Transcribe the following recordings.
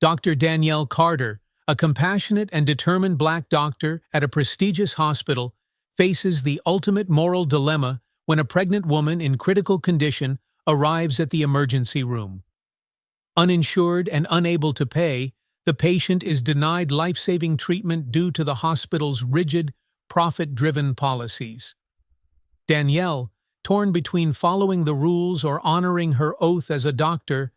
Dr. Danielle Carter, a compassionate and determined Black doctor at a prestigious hospital, faces the ultimate moral dilemma when a pregnant woman in critical condition arrives at the emergency room. Uninsured and unable to pay, the patient is denied life-saving treatment due to the hospital's rigid, profit-driven policies. Danielle, torn between following the rules or honoring her oath as a doctor,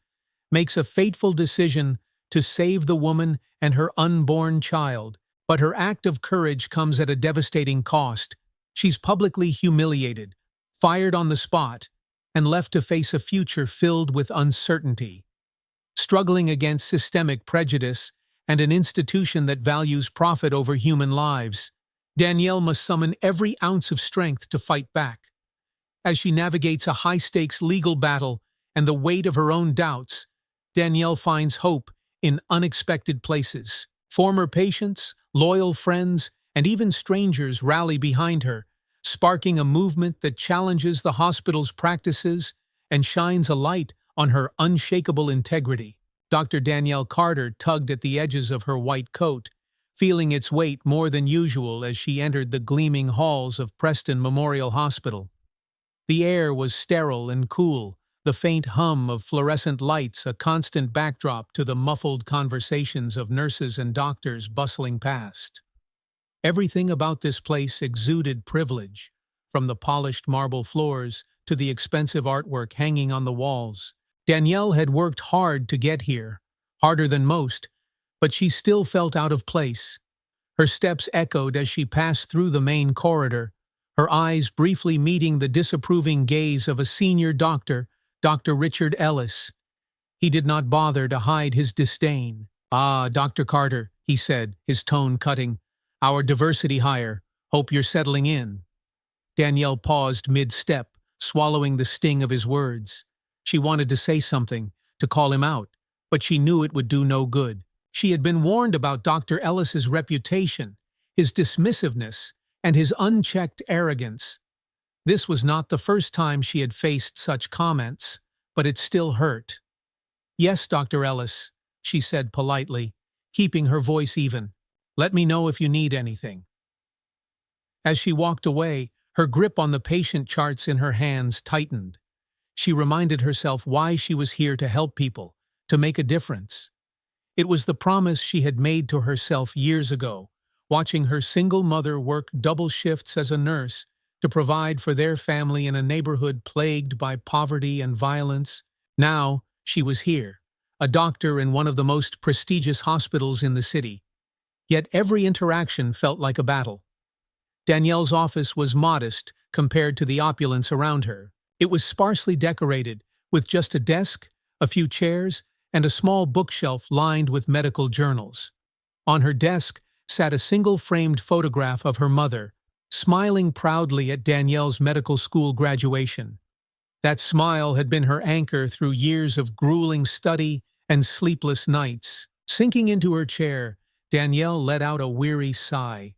makes a fateful decision to save the woman and her unborn child. But her act of courage comes at a devastating cost. She's publicly humiliated, fired on the spot, and left to face a future filled with uncertainty. Struggling against systemic prejudice and an institution that values profit over human lives, Danielle must summon every ounce of strength to fight back. As she navigates a high-stakes legal battle and the weight of her own doubts, Danielle finds hope in unexpected places. Former patients, loyal friends, and even strangers rally behind her, sparking a movement that challenges the hospital's practices and shines a light on her unshakable integrity. Dr. Danielle Carter tugged at the edges of her white coat, feeling its weight more than usual as she entered the gleaming halls of Preston Memorial Hospital. The air was sterile and cool, the faint hum of fluorescent lights a constant backdrop to the muffled conversations of nurses and doctors bustling past. Everything about this place exuded privilege, from the polished marble floors to the expensive artwork hanging on the walls. Danielle had worked hard to get here, harder than most, but she still felt out of place. Her steps echoed as she passed through the main corridor, her eyes briefly meeting the disapproving gaze of a senior doctor, Dr. Richard Ellis. He did not bother to hide his disdain. "Ah, Dr. Carter," he said, his tone cutting. "Our diversity hire. Hope you're settling in." Danielle paused mid-step, swallowing the sting of his words. She wanted to say something, to call him out, but she knew it would do no good. She had been warned about Dr. Ellis's reputation, his dismissiveness, and his unchecked arrogance. This was not the first time she had faced such comments, but it still hurt. "Yes, Dr. Ellis," she said politely, keeping her voice even. "Let me know if you need anything." As she walked away, her grip on the patient charts in her hands tightened. She reminded herself why she was here to help people, to make a difference. It was the promise she had made to herself years ago, watching her single mother work double shifts as a nurse to provide for their family in a neighborhood plagued by poverty and violence. Now, she was here, a doctor in one of the most prestigious hospitals in the city. Yet every interaction felt like a battle. Danielle's office was modest compared to the opulence around her. It was sparsely decorated, with just a desk, a few chairs, and a small bookshelf lined with medical journals. On her desk sat a single framed photograph of her mother, smiling proudly at Danielle's medical school graduation. That smile had been her anchor through years of grueling study and sleepless nights. Sinking into her chair, Danielle let out a weary sigh.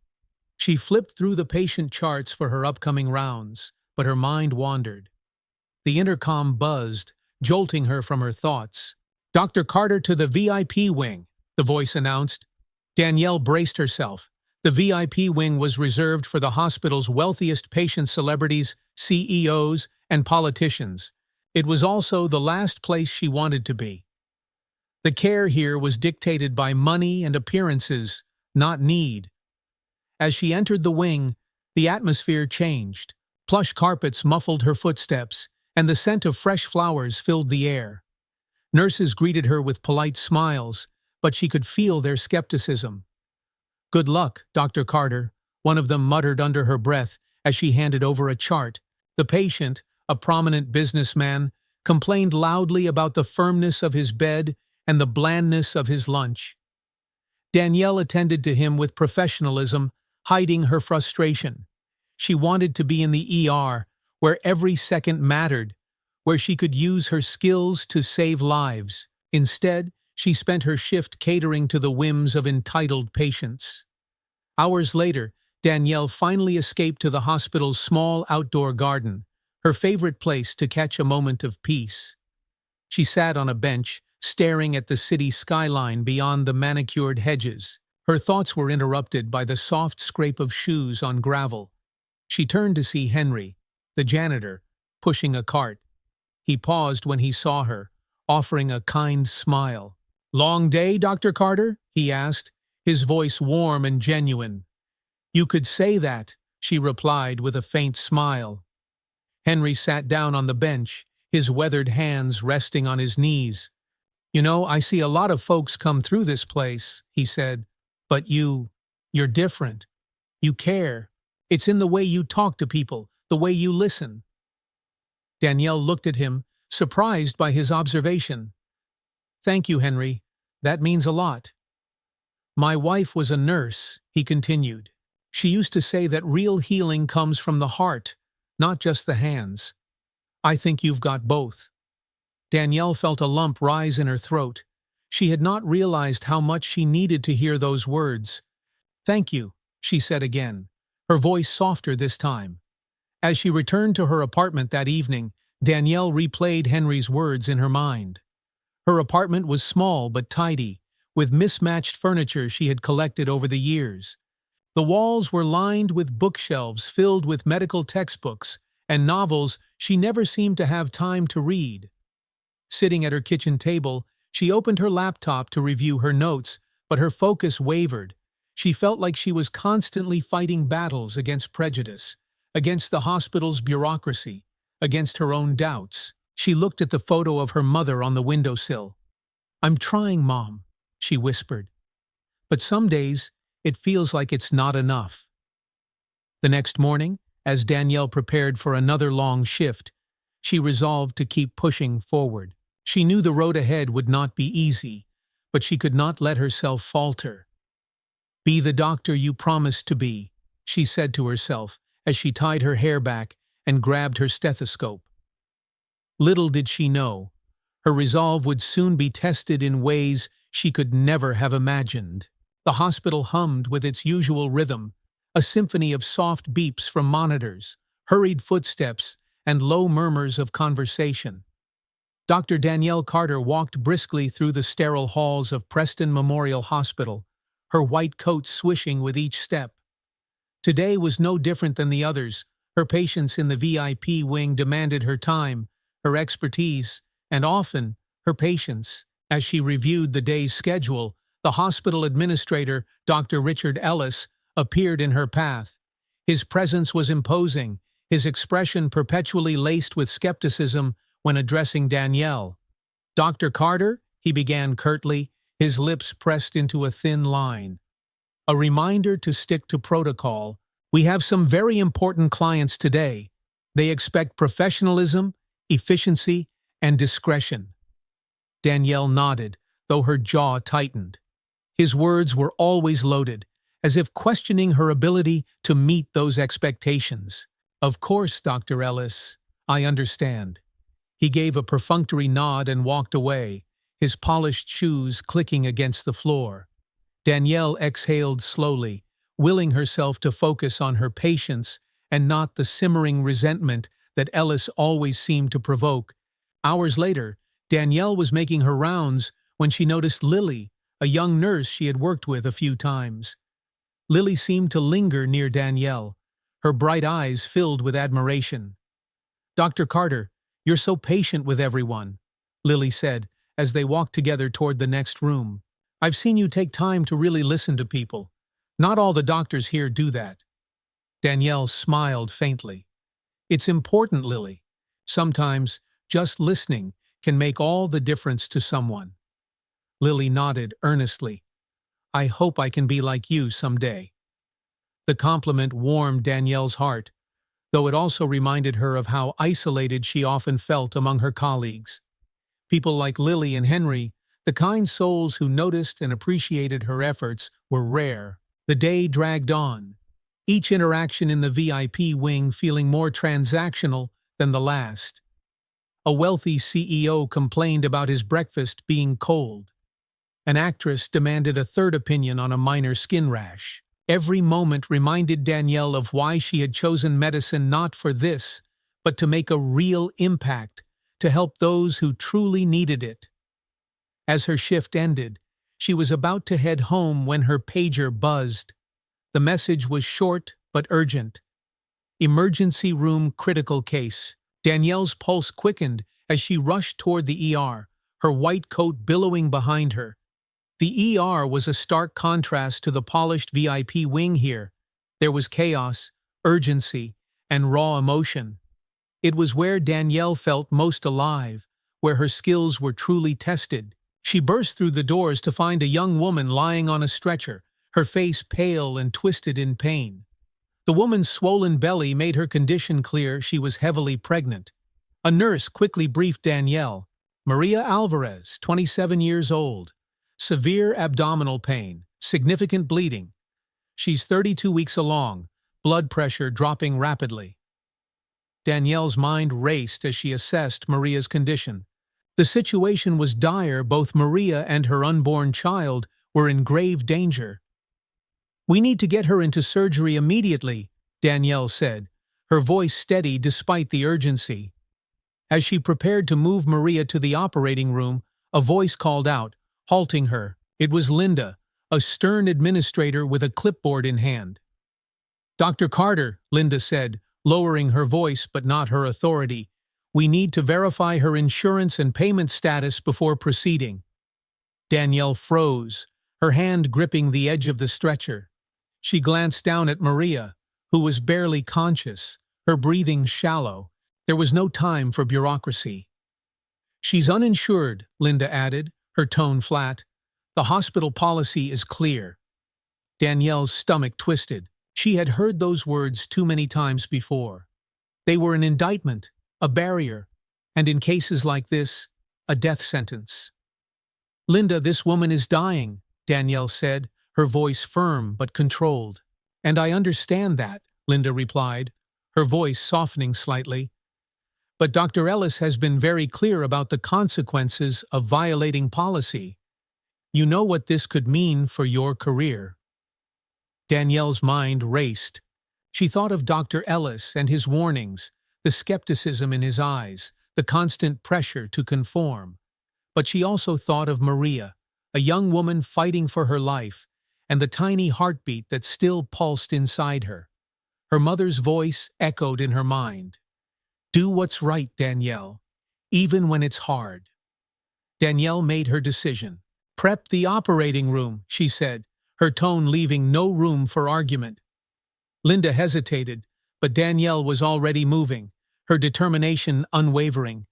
She flipped through the patient charts for her upcoming rounds, but her mind wandered. The intercom buzzed, jolting her from her thoughts. "Dr. Carter to the VIP wing," the voice announced. Danielle braced herself. The VIP wing was reserved for the hospital's wealthiest patient celebrities, CEOs, and politicians. It was also the last place she wanted to be. The care here was dictated by money and appearances, not need. As she entered the wing, the atmosphere changed. Plush carpets muffled her footsteps, and the scent of fresh flowers filled the air. Nurses greeted her with polite smiles, but she could feel their skepticism. "Good luck, Dr. Carter," one of them muttered under her breath as she handed over a chart. The patient, a prominent businessman, complained loudly about the firmness of his bed and the blandness of his lunch. Danielle attended to him with professionalism, hiding her frustration. She wanted to be in the ER, where every second mattered, where she could use her skills to save lives. Instead, she spent her shift catering to the whims of entitled patients. Hours later, Danielle finally escaped to the hospital's small outdoor garden, her favorite place to catch a moment of peace. She sat on a bench, staring at the city skyline beyond the manicured hedges. Her thoughts were interrupted by the soft scrape of shoes on gravel. She turned to see Henry, the janitor, pushing a cart. He paused when he saw her, offering a kind smile. "Long day, Dr. Carter?" he asked, his voice warm and genuine. "You could say that," she replied with a faint smile. Henry sat down on the bench, his weathered hands resting on his knees. "You know, I see a lot of folks come through this place," he said. "But you're different. You care. It's in the way you talk to people, the way you listen." Danielle looked at him, surprised by his observation. "Thank you, Henry. That means a lot." "My wife was a nurse," he continued. "She used to say that real healing comes from the heart, not just the hands. I think you've got both." Danielle felt a lump rise in her throat. She had not realized how much she needed to hear those words. "Thank you," she said again, her voice softer this time. As she returned to her apartment that evening, Danielle replayed Henry's words in her mind. Her apartment was small but tidy, with mismatched furniture she had collected over the years. The walls were lined with bookshelves filled with medical textbooks and novels she never seemed to have time to read. Sitting at her kitchen table, she opened her laptop to review her notes, but her focus wavered. She felt like she was constantly fighting battles against prejudice, against the hospital's bureaucracy, against her own doubts. She looked at the photo of her mother on the windowsill. "I'm trying, Mom," she whispered. "But some days, it feels like it's not enough." The next morning, as Danielle prepared for another long shift, she resolved to keep pushing forward. She knew the road ahead would not be easy, but she could not let herself falter. "Be the doctor you promised to be," she said to herself as she tied her hair back and grabbed her stethoscope. Little did she know, her resolve would soon be tested in ways she could never have imagined. The hospital hummed with its usual rhythm, a symphony of soft beeps from monitors, hurried footsteps, and low murmurs of conversation. Dr. Danielle Carter walked briskly through the sterile halls of Preston Memorial Hospital, her white coat swishing with each step. Today was no different than the others. Her patients in the VIP wing demanded her time, her expertise, and often her patience. As she reviewed the day's schedule, the hospital administrator, Dr. Richard Ellis, appeared in her path. His presence was imposing, his expression perpetually laced with skepticism when addressing Danielle. "Dr. Carter," he began curtly, his lips pressed into a thin line. "A reminder to stick to protocol. We have some very important clients today. They expect professionalism, efficiency, and discretion." Danielle nodded, though her jaw tightened. His words were always loaded, as if questioning her ability to meet those expectations. "Of course, Dr. Ellis, I understand." He gave a perfunctory nod and walked away, his polished shoes clicking against the floor. Danielle exhaled slowly, willing herself to focus on her patients and not the simmering resentment that Ellis always seemed to provoke. Hours later, Danielle was making her rounds when she noticed Lily, a young nurse she had worked with a few times. Lily seemed to linger near Danielle, her bright eyes filled with admiration. "Dr. Carter, you're so patient with everyone," Lily said as they walked together toward the next room. "I've seen you take time to really listen to people. Not all the doctors here do that." Danielle smiled faintly. "It's important, Lily. Sometimes just listening can make all the difference to someone." Lily nodded earnestly. "I hope I can be like you someday." The compliment warmed Danielle's heart, though it also reminded her of how isolated she often felt among her colleagues. People like Lily and Henry, the kind souls who noticed and appreciated her efforts, were rare. The day dragged on, each interaction in the VIP wing feeling more transactional than the last. A wealthy CEO complained about his breakfast being cold. An actress demanded a third opinion on a minor skin rash. Every moment reminded Danielle of why she had chosen medicine not for this, but to make a real impact, to help those who truly needed it. As her shift ended, she was about to head home when her pager buzzed. The message was short but urgent. Emergency room critical case. Danielle's pulse quickened as she rushed toward the ER, her white coat billowing behind her. The ER was a stark contrast to the polished VIP wing here. There was chaos, urgency, and raw emotion. It was where Danielle felt most alive, where her skills were truly tested. She burst through the doors to find a young woman lying on a stretcher, her face pale and twisted in pain. The woman's swollen belly made her condition clear. She was heavily pregnant. A nurse quickly briefed Danielle. Maria Alvarez, 27 years old. Severe abdominal pain, significant bleeding. She's 32 weeks along, blood pressure dropping rapidly. Danielle's mind raced as she assessed Maria's condition. The situation was dire. Both Maria and her unborn child were in grave danger. "We need to get her into surgery immediately," Danielle said, her voice steady despite the urgency. As she prepared to move Maria to the operating room, a voice called out, halting her. It was Linda, a stern administrator with a clipboard in hand. "Dr. Carter," Linda said, lowering her voice but not her authority, "we need to verify her insurance and payment status before proceeding." Danielle froze, her hand gripping the edge of the stretcher. She glanced down at Maria, who was barely conscious, her breathing shallow. There was no time for bureaucracy. "She's uninsured," Linda added, her tone flat. "The hospital policy is clear." Danielle's stomach twisted. She had heard those words too many times before. They were an indictment, a barrier, and in cases like this, a death sentence. "Linda, this woman is dying," Danielle said, her voice firm but controlled. "And I understand that," Linda replied, her voice softening slightly. "But Dr. Ellis has been very clear about the consequences of violating policy. You know what this could mean for your career." Danielle's mind raced. She thought of Dr. Ellis and his warnings, the skepticism in his eyes, the constant pressure to conform. But she also thought of Maria, a young woman fighting for her life, and the tiny heartbeat that still pulsed inside her. Her mother's voice echoed in her mind. "Do what's right, Danielle, even when it's hard." Danielle made her decision. "Prep the operating room," she said, her tone leaving no room for argument. Linda hesitated, but Danielle was already moving, her determination unwavering.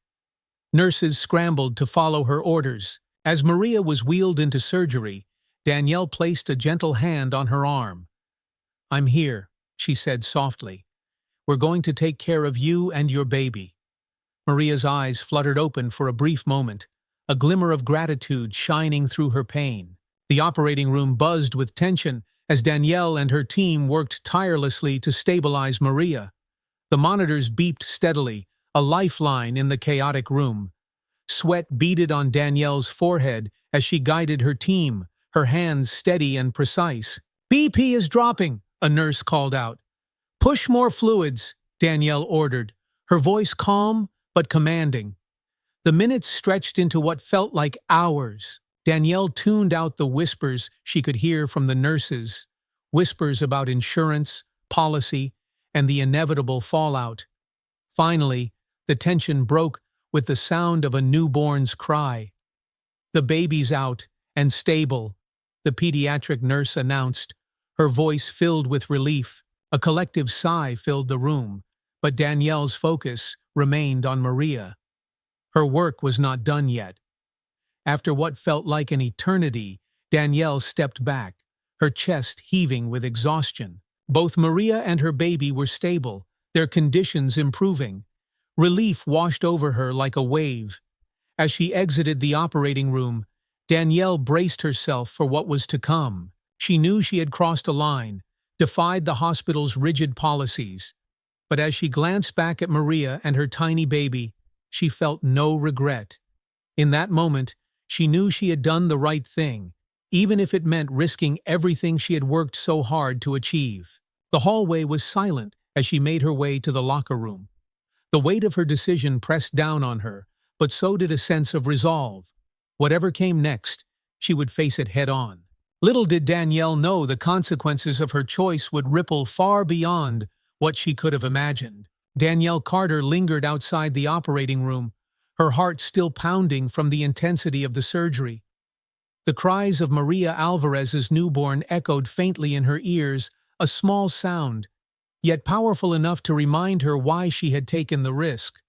Nurses scrambled to follow her orders. As Maria was wheeled into surgery, Danielle placed a gentle hand on her arm. "I'm here," she said softly. "We're going to take care of you and your baby." Maria's eyes fluttered open for a brief moment, a glimmer of gratitude shining through her pain. The operating room buzzed with tension as Danielle and her team worked tirelessly to stabilize Maria. The monitors beeped steadily, a lifeline in the chaotic room. Sweat beaded on Danielle's forehead as she guided her team, her hands steady and precise. "BP is dropping," a nurse called out. "Push more fluids," Danielle ordered, her voice calm but commanding. The minutes stretched into what felt like hours. Danielle tuned out the whispers she could hear from the nurses, whispers about insurance, policy, and the inevitable fallout. Finally, the tension broke with the sound of a newborn's cry. "The baby's out and stable," the pediatric nurse announced, her voice filled with relief. A collective sigh filled the room, but Danielle's focus remained on Maria. Her work was not done yet. After what felt like an eternity, Danielle stepped back, her chest heaving with exhaustion. Both Maria and her baby were stable, their conditions improving. Relief washed over her like a wave. As she exited the operating room, Danielle braced herself for what was to come. She knew she had crossed a line, defied the hospital's rigid policies. But as she glanced back at Maria and her tiny baby, she felt no regret. In that moment, she knew she had done the right thing, even if it meant risking everything she had worked so hard to achieve. The hallway was silent as she made her way to the locker room. The weight of her decision pressed down on her, but so did a sense of resolve. Whatever came next, she would face it head-on. Little did Danielle know the consequences of her choice would ripple far beyond what she could have imagined. Danielle Carter lingered outside the operating room, her heart still pounding from the intensity of the surgery. The cries of Maria Alvarez's newborn echoed faintly in her ears, a small sound, yet powerful enough to remind her why she had taken the risk.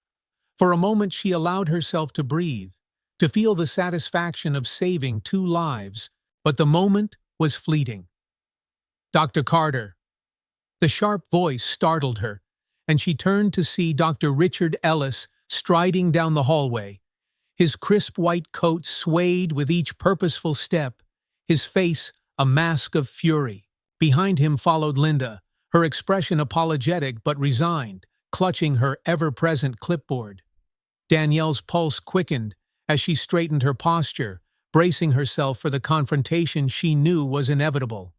For a moment she allowed herself to breathe, to feel the satisfaction of saving 2 lives, but the moment was fleeting. "Dr. Carter." The sharp voice startled her, and she turned to see Dr. Richard Ellis striding down the hallway. His crisp white coat swayed with each purposeful step, his face a mask of fury. Behind him followed Linda, her expression apologetic but resigned, clutching her ever-present clipboard. Danielle's pulse quickened as she straightened her posture, bracing herself for the confrontation she knew was inevitable.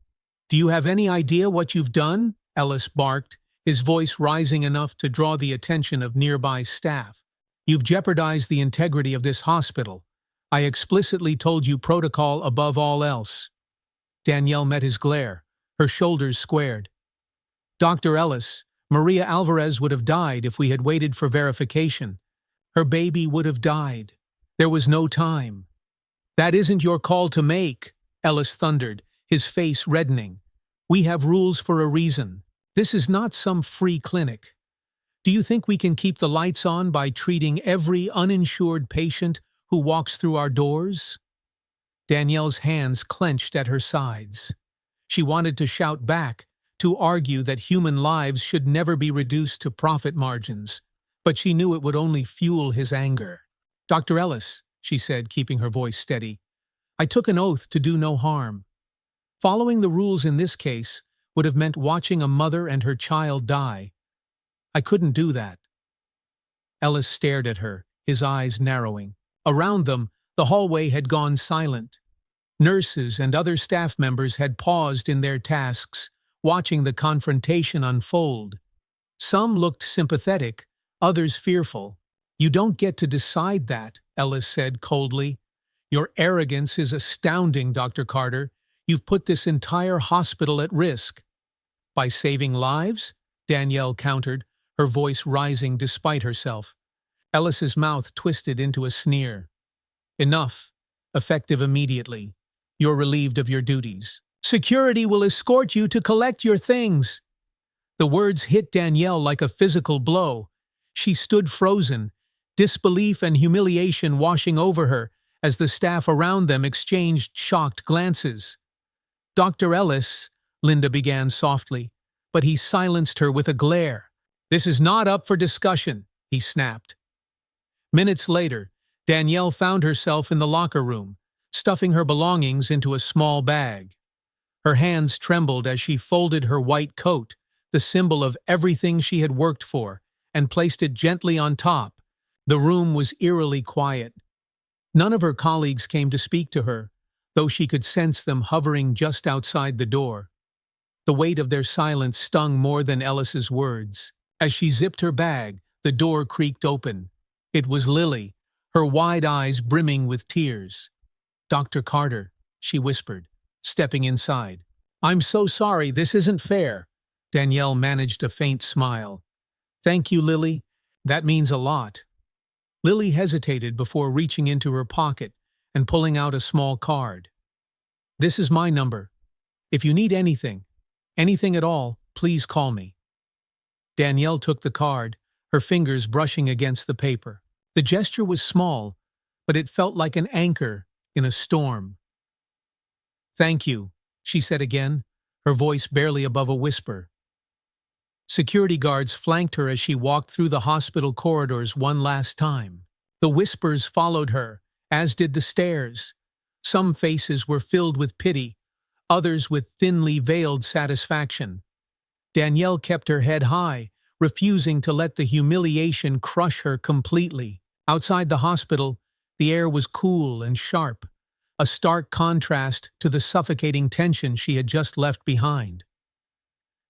"Do you have any idea what you've done?" Ellis barked, his voice rising enough to draw the attention of nearby staff. "You've jeopardized the integrity of this hospital. I explicitly told you protocol above all else." Danielle met his glare, her shoulders squared. "Dr. Ellis, Maria Alvarez would have died if we had waited for verification. Her baby would have died. There was no time." "That isn't your call to make," Ellis thundered, his face reddening. "We have rules for a reason. This is not some free clinic. Do you think we can keep the lights on by treating every uninsured patient who walks through our doors?" Danielle's hands clenched at her sides. She wanted to shout back, to argue that human lives should never be reduced to profit margins, but she knew it would only fuel his anger. "Dr. Ellis," she said, keeping her voice steady, "I took an oath to do no harm. Following the rules in this case would have meant watching a mother and her child die. I couldn't do that." Ellis stared at her, his eyes narrowing. Around them, the hallway had gone silent. Nurses and other staff members had paused in their tasks, watching the confrontation unfold. Some looked sympathetic, others fearful. "You don't get to decide that," Ellis said coldly. "Your arrogance is astounding, Dr. Carter. You've put this entire hospital at risk." "By saving lives?" Danielle countered, her voice rising despite herself. Ellis's mouth twisted into a sneer. "Enough. Effective immediately. You're relieved of your duties. Security will escort you to collect your things." The words hit Danielle like a physical blow. She stood frozen, disbelief and humiliation washing over her as the staff around them exchanged shocked glances. "Dr. Ellis," Linda began softly, but he silenced her with a glare. "This is not up for discussion," he snapped. Minutes later, Danielle found herself in the locker room, stuffing her belongings into a small bag. Her hands trembled as she folded her white coat, the symbol of everything she had worked for, and placed it gently on top. The room was eerily quiet. None of her colleagues came to speak to her, though she could sense them hovering just outside the door. The weight of their silence stung more than Ellis's words. As she zipped her bag, the door creaked open. It was Lily, her wide eyes brimming with tears. "Dr. Carter," she whispered, stepping inside. "I'm so sorry, this isn't fair." Danielle managed a faint smile. "Thank you, Lily. That means a lot." Lily hesitated before reaching into her pocket and pulling out a small card. "This is my number. If you need anything at all, please call me." Danielle took the card, her fingers brushing against the paper. The gesture was small, but it felt like an anchor in a storm. "Thank you," she said again, her voice barely above a whisper. Security guards flanked her as she walked through the hospital corridors one last time. The whispers followed her, as did the stares. Some faces were filled with pity, others with thinly veiled satisfaction. Danielle kept her head high, refusing to let the humiliation crush her completely. Outside the hospital, the air was cool and sharp, a stark contrast to the suffocating tension she had just left behind.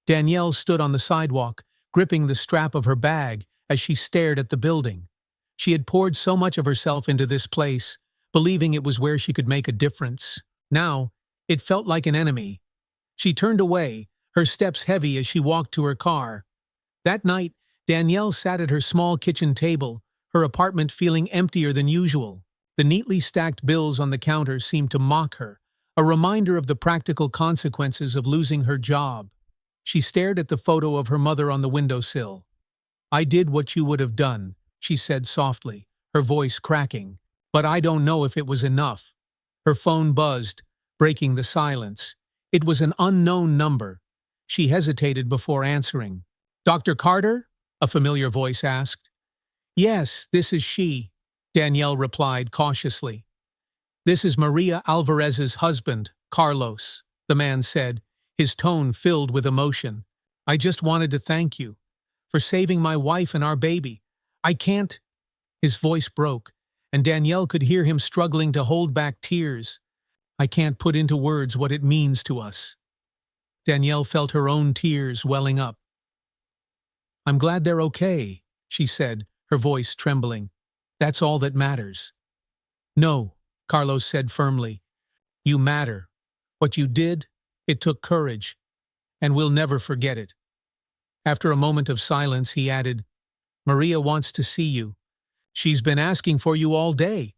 Danielle stood on the sidewalk, gripping the strap of her bag as she stared at the building. She had poured so much of herself into this place, believing it was where she could make a difference. Now, it felt like an enemy. She turned away, her steps heavy as she walked to her car. That night, Danielle sat at her small kitchen table, her apartment feeling emptier than usual. The neatly stacked bills on the counter seemed to mock her, a reminder of the practical consequences of losing her job. She stared at the photo of her mother on the windowsill. "I did what you would have done," she said softly, her voice cracking. "But I don't know if it was enough." Her phone buzzed, breaking the silence. It was an unknown number. She hesitated before answering. "Dr. Carter?" a familiar voice asked. "Yes, this is she," Danielle replied cautiously. "This is Maria Alvarez's husband, Carlos," the man said, his tone filled with emotion. "I just wanted to thank you for saving my wife and our baby. I can't—" His voice broke, and Danielle could hear him struggling to hold back tears. "I can't put into words what it means to us." Danielle felt her own tears welling up. "I'm glad they're okay," she said, her voice trembling. "That's all that matters." "No," Carlos said firmly. "You matter. What you did, it took courage, and we'll never forget it." After a moment of silence, he added, "Maria wants to see you. She's been asking for you all day."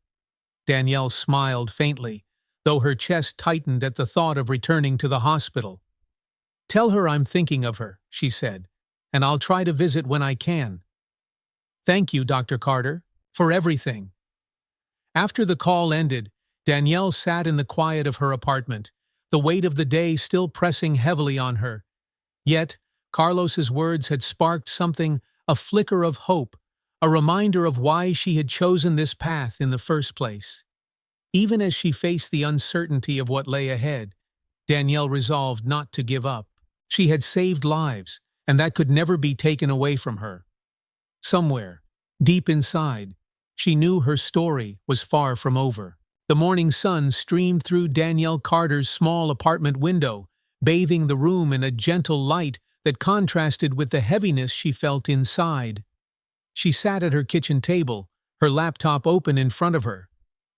Danielle smiled faintly, though her chest tightened at the thought of returning to the hospital. "Tell her I'm thinking of her," she said, "and I'll try to visit when I can." "Thank you, Dr. Carter, for everything." After the call ended, Danielle sat in the quiet of her apartment, the weight of the day still pressing heavily on her. Yet, Carlos's words had sparked something, a flicker of hope, a reminder of why she had chosen this path in the first place. Even as she faced the uncertainty of what lay ahead, Danielle resolved not to give up. She had saved lives, and that could never be taken away from her. Somewhere, deep inside, she knew her story was far from over. The morning sun streamed through Danielle Carter's small apartment window, bathing the room in a gentle light that contrasted with the heaviness she felt inside. She sat at her kitchen table, her laptop open in front of her.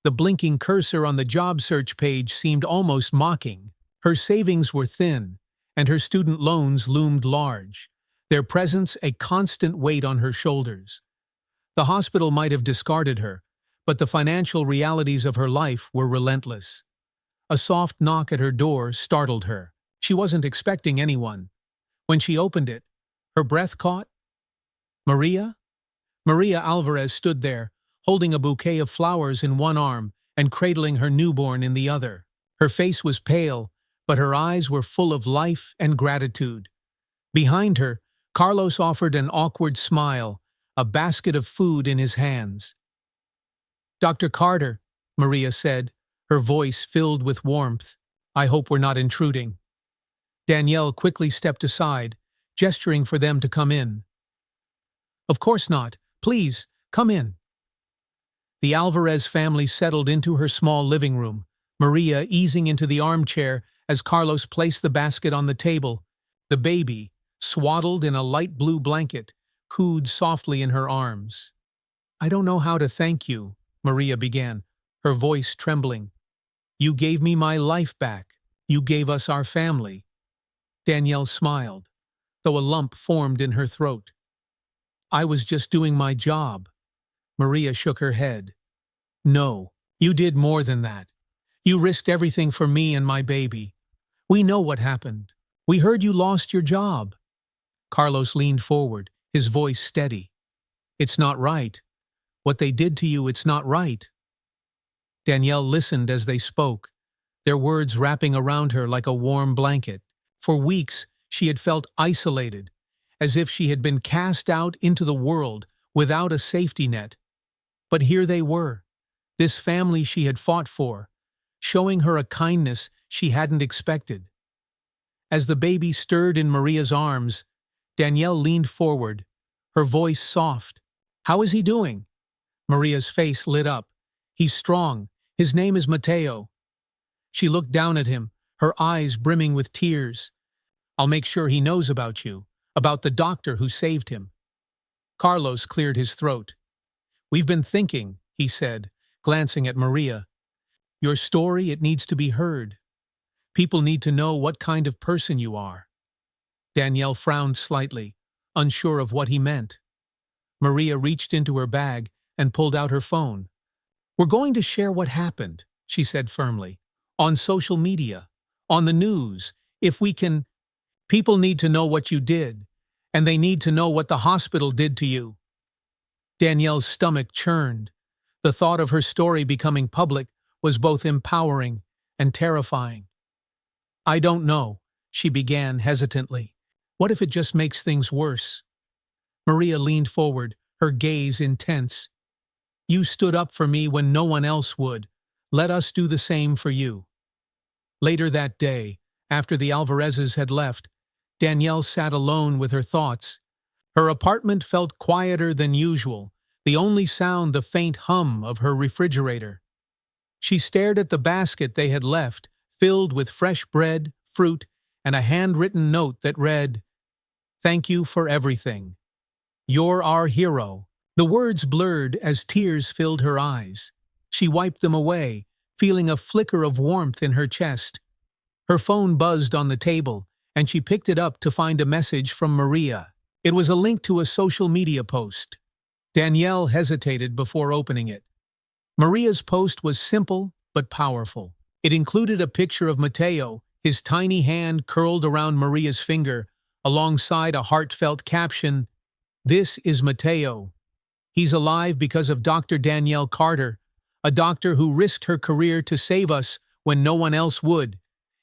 The blinking cursor on the job search page seemed almost mocking. Her savings were thin, and her student loans loomed large, their presence a constant weight on her shoulders. The hospital might have discarded her, but the financial realities of her life were relentless. A soft knock at her door startled her. She wasn't expecting anyone. When she opened it, her breath caught. Maria? Maria Alvarez stood there, holding a bouquet of flowers in one arm and cradling her newborn in the other. Her face was pale, but her eyes were full of life and gratitude. Behind her, Carlos offered an awkward smile, a basket of food in his hands. "Dr. Carter," Maria said, her voice filled with warmth. "I hope we're not intruding." Danielle quickly stepped aside, gesturing for them to come in. "Of course not. Please, come in." The Alvarez family settled into her small living room, Maria easing into the armchair as Carlos placed the basket on the table. The baby, swaddled in a light blue blanket, cooed softly in her arms. "I don't know how to thank you," Maria began, her voice trembling. "You gave me my life back. You gave us our family." Danielle smiled, though a lump formed in her throat. "I was just doing my job." Maria shook her head. "No, you did more than that. You risked everything for me and my baby. We know what happened. We heard you lost your job." Carlos leaned forward, his voice steady. "It's not right. What they did to you, it's not right." Danielle listened as they spoke, their words wrapping around her like a warm blanket. For weeks, she had felt isolated, as if she had been cast out into the world without a safety net. But here they were, this family she had fought for, showing her a kindness she hadn't expected. As the baby stirred in Maria's arms, Danielle leaned forward, her voice soft. "How is he doing?" Maria's face lit up. "He's strong. His name is Mateo." She looked down at him, her eyes brimming with tears. "I'll make sure he knows about you, about the doctor who saved him." Carlos cleared his throat. "We've been thinking," he said, glancing at Maria. Your story, it needs to be heard. People need to know what kind of person you are. Danielle frowned slightly, unsure of what he meant. Maria reached into her bag and pulled out her phone. We're going to share what happened, she said firmly. On social media, on the news, if we can. People need to know what you did, and they need to know what the hospital did to you. Danielle's stomach churned. The thought of her story becoming public was both empowering and terrifying. I don't know, she began hesitantly. What if it just makes things worse? Maria leaned forward, her gaze intense. You stood up for me when no one else would. Let us do the same for you. Later that day, after the Alvarezes had left, Danielle sat alone with her thoughts. Her apartment felt quieter than usual, the only sound the faint hum of her refrigerator. She stared at the basket they had left, filled with fresh bread, fruit, and a handwritten note that read, "Thank you for everything. You're our hero." The words blurred as tears filled her eyes. She wiped them away, feeling a flicker of warmth in her chest. Her phone buzzed on the table, and she picked it up to find a message from Maria. It was a link to a social media post. Danielle hesitated before opening it. Maria's post was simple but powerful. It included a picture of Mateo, his tiny hand curled around Maria's finger, alongside a heartfelt caption, "This is Mateo. He's alive because of Dr. Danielle Carter, a doctor who risked her career to save us when no one else would.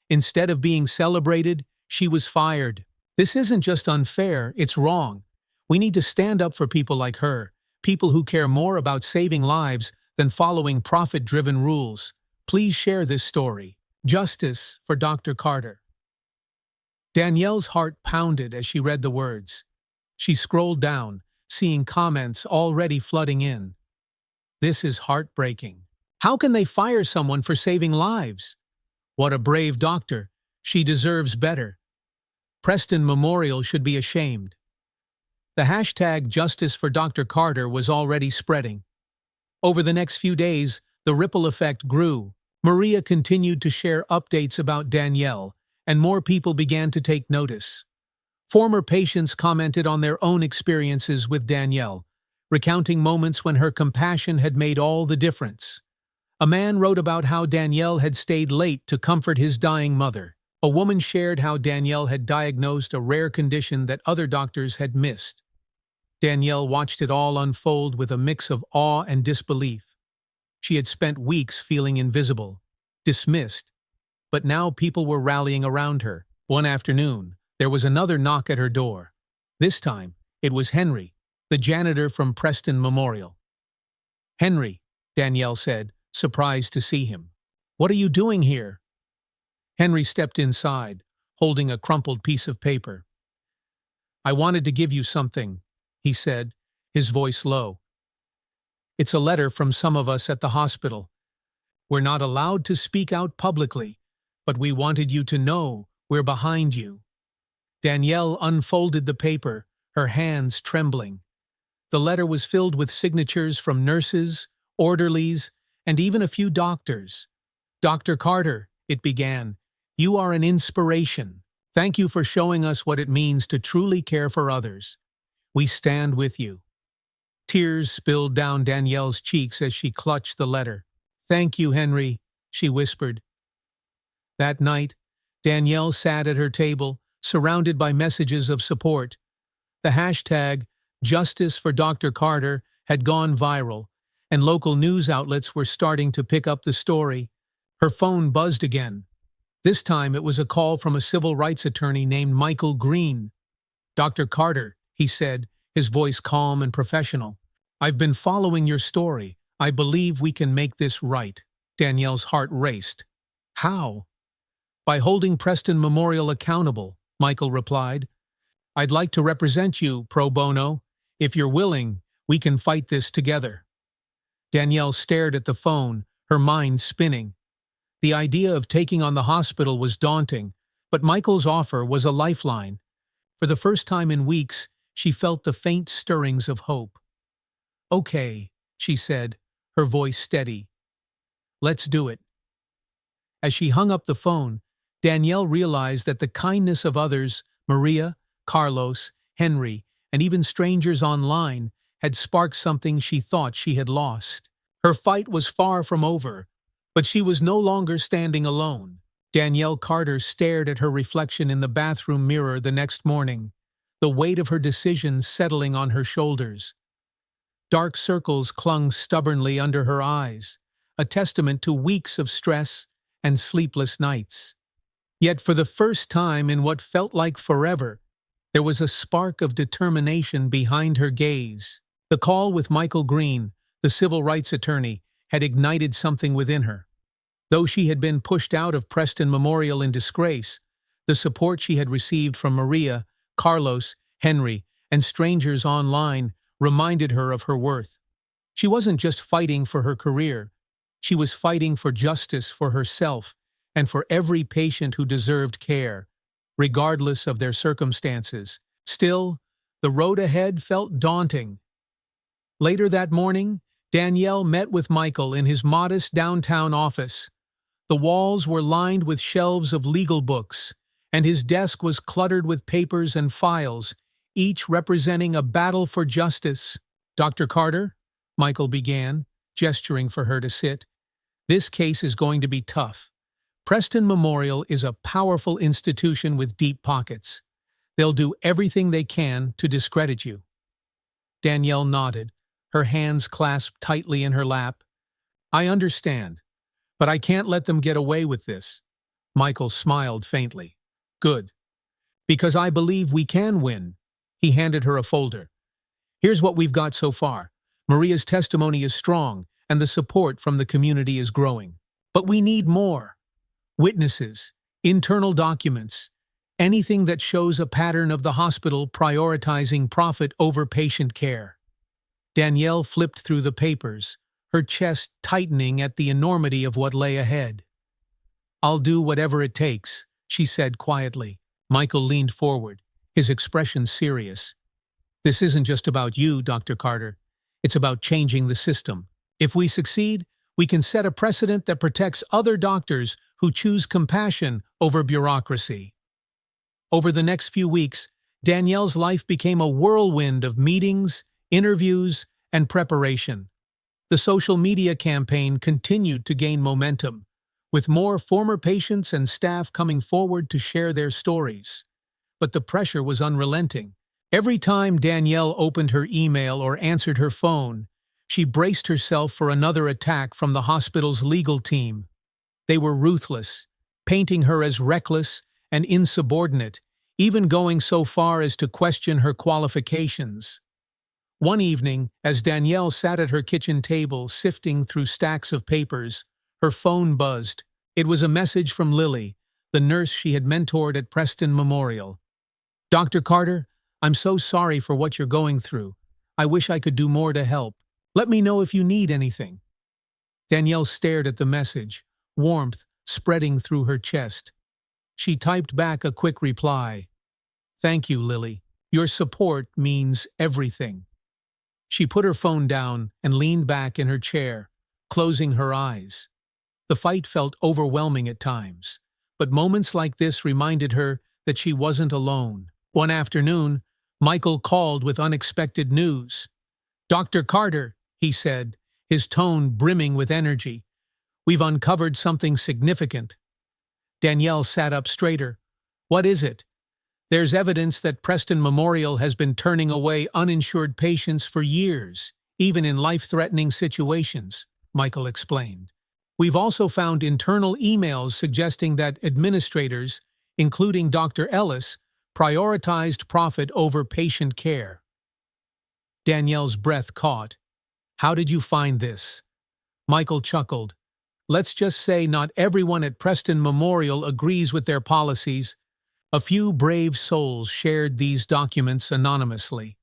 Instead of being celebrated, she was fired. This isn't just unfair, it's wrong. We need to stand up for people like her, people who care more about saving lives than following profit-driven rules. Please share this story. Justice for Dr. Carter." Danielle's heart pounded as she read the words. She scrolled down, seeing comments already flooding in. This is heartbreaking. How can they fire someone for saving lives? What a brave doctor. She deserves better. Preston Memorial should be ashamed. The hashtag Justice for Dr. Carter was already spreading. Over the next few days, the ripple effect grew. Maria continued to share updates about Danielle, and more people began to take notice. Former patients commented on their own experiences with Danielle, recounting moments when her compassion had made all the difference. A man wrote about how Danielle had stayed late to comfort his dying mother. A woman shared how Danielle had diagnosed a rare condition that other doctors had missed. Danielle watched it all unfold with a mix of awe and disbelief. She had spent weeks feeling invisible, dismissed, but now people were rallying around her. One afternoon, there was another knock at her door. This time, it was Henry, the janitor from Preston Memorial. "Henry," Danielle said, surprised to see him. "What are you doing here?" Henry stepped inside, holding a crumpled piece of paper. "I wanted to give you something," he said, his voice low. "It's a letter from some of us at the hospital. We're not allowed to speak out publicly, but we wanted you to know we're behind you." Danielle unfolded the paper, her hands trembling. The letter was filled with signatures from nurses, orderlies, and even a few doctors. "Dr. Carter," it began, "you are an inspiration. Thank you for showing us what it means to truly care for others. We stand with you." Tears spilled down Danielle's cheeks as she clutched the letter. "Thank you, Henry," she whispered. That night, Danielle sat at her table, surrounded by messages of support. The hashtag, Justice for Dr. Carter, had gone viral, and local news outlets were starting to pick up the story. Her phone buzzed again. This time it was a call from a civil rights attorney named Michael Green. "Dr. Carter," he said, his voice calm and professional. "I've been following your story. I believe we can make this right." Danielle's heart raced. "How?" "By holding Preston Memorial accountable," Michael replied. "I'd like to represent you, pro bono. If you're willing, we can fight this together." Danielle stared at the phone, her mind spinning. The idea of taking on the hospital was daunting, but Michael's offer was a lifeline. For the first time in weeks, she felt the faint stirrings of hope. "Okay," she said, her voice steady. Let's do it." As she hung up the phone, Danielle realized that the kindness of others, Maria, Carlos, Henry, and even strangers online, had sparked something she thought she had lost. Her fight was far from over, but she was no longer standing alone. Danielle Carter stared at her reflection in the bathroom mirror the next morning, the weight of her decisions settling on her shoulders. Dark circles clung stubbornly under her eyes, a testament to weeks of stress and sleepless nights. Yet for the first time in what felt like forever, there was a spark of determination behind her gaze. The call with Michael Green, the civil rights attorney, had ignited something within her. Though she had been pushed out of Preston Memorial in disgrace, the support she had received from Maria, Carlos, Henry, and strangers online reminded her of her worth. She wasn't just fighting for her career. She was fighting for justice for herself and for every patient who deserved care, regardless of their circumstances. Still, the road ahead felt daunting. Later that morning, Danielle met with Michael in his modest downtown office. The walls were lined with shelves of legal books, and his desk was cluttered with papers and files, each representing a battle for justice. "Dr. Carter," Michael began, gesturing for her to sit, "this case is going to be tough. Preston Memorial is a powerful institution with deep pockets. They'll do everything they can to discredit you." Danielle nodded, her hands clasped tightly in her lap. "I understand, but I can't let them get away with this." Michael smiled faintly. "Good. Because I believe we can win." He handed her a folder. "Here's what we've got so far. Maria's testimony is strong, and the support from the community is growing. But we need more. Witnesses, internal documents, anything that shows a pattern of the hospital prioritizing profit over patient care." Danielle flipped through the papers, her chest tightening at the enormity of what lay ahead. "I'll do whatever it takes," she said quietly. Michael leaned forward, his expression serious. "This isn't just about you, Dr. Carter. It's about changing the system. If we succeed, we can set a precedent that protects other doctors who choose compassion over bureaucracy." Over the next few weeks, Danielle's life became a whirlwind of meetings, interviews, and preparation. The social media campaign continued to gain momentum, with more former patients and staff coming forward to share their stories. But the pressure was unrelenting. Every time Danielle opened her email or answered her phone, she braced herself for another attack from the hospital's legal team. They were ruthless, painting her as reckless and insubordinate, even going so far as to question her qualifications. One evening, as Danielle sat at her kitchen table sifting through stacks of papers, her phone buzzed. It was a message from Lily, the nurse she had mentored at Preston Memorial. "Dr. Carter, I'm so sorry for what you're going through. I wish I could do more to help. Let me know if you need anything." Danielle stared at the message, warmth spreading through her chest. She typed back a quick reply. "Thank you, Lily. Your support means everything." She put her phone down and leaned back in her chair, closing her eyes. The fight felt overwhelming at times, but moments like this reminded her that she wasn't alone. One afternoon, Michael called with unexpected news. "Dr. Carter," he said, his tone brimming with energy, "we've uncovered something significant." Danielle sat up straighter. "What is it?" "There's evidence that Preston Memorial has been turning away uninsured patients for years, even in life-threatening situations," Michael explained. "We've also found internal emails suggesting that administrators, including Dr. Ellis, prioritized profit over patient care." Danielle's breath caught. "How did you find this?" Michael chuckled. "Let's just say not everyone at Preston Memorial agrees with their policies. A few brave souls shared these documents anonymously."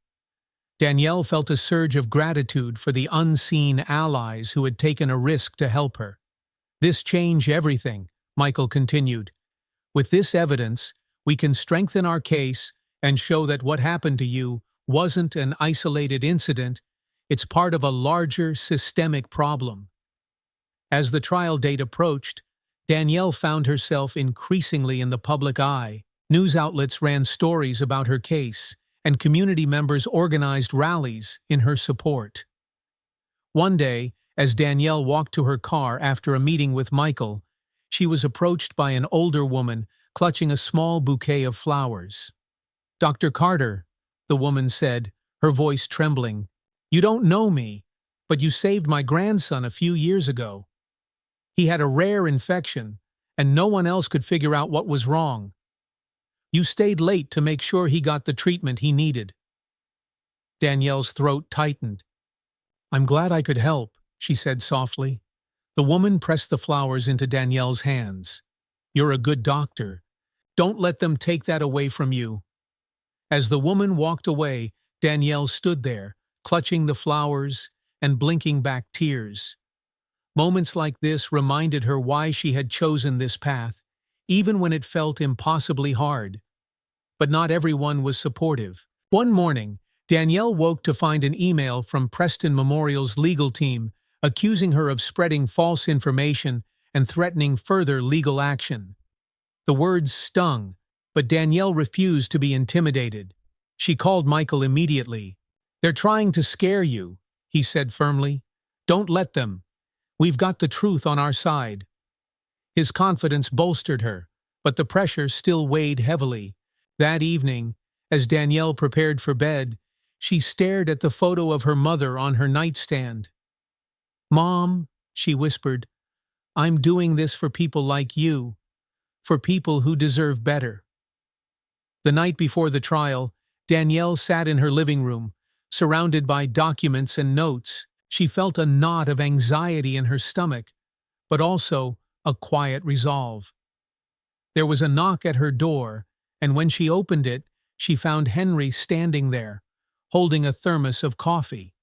Danielle felt a surge of gratitude for the unseen allies who had taken a risk to help her. "This changed everything," Michael continued. "With this evidence, we can strengthen our case and show that what happened to you wasn't an isolated incident, it's part of a larger systemic problem." As the trial date approached, Danielle found herself increasingly in the public eye. News outlets ran stories about her case, and community members organized rallies in her support. One day, as Danielle walked to her car after a meeting with Michael, she was approached by an older woman clutching a small bouquet of flowers. "Dr. Carter," the woman said, her voice trembling, "you don't know me, but you saved my grandson a few years ago. He had a rare infection, and no one else could figure out what was wrong. You stayed late to make sure he got the treatment he needed." Danielle's throat tightened. "I'm glad I could help," she said softly. The woman pressed the flowers into Danielle's hands. "You're a good doctor. Don't let them take that away from you." As the woman walked away, Danielle stood there, clutching the flowers and blinking back tears. Moments like this reminded her why she had chosen this path, even when it felt impossibly hard. But not everyone was supportive. One morning, Danielle woke to find an email from Preston Memorial's legal team accusing her of spreading false information and threatening further legal action. The words stung, but Danielle refused to be intimidated. She called Michael immediately. "They're trying to scare you," he said firmly. "Don't let them. We've got the truth on our side." His confidence bolstered her, but the pressure still weighed heavily. That evening, as Danielle prepared for bed, she stared at the photo of her mother on her nightstand. "Mom," she whispered, "I'm doing this for people like you, for people who deserve better." The night before the trial, Danielle sat in her living room, surrounded by documents and notes. She felt a knot of anxiety in her stomach, but also a quiet resolve. There was a knock at her door, and when she opened it, she found Henry standing there, holding a thermos of coffee.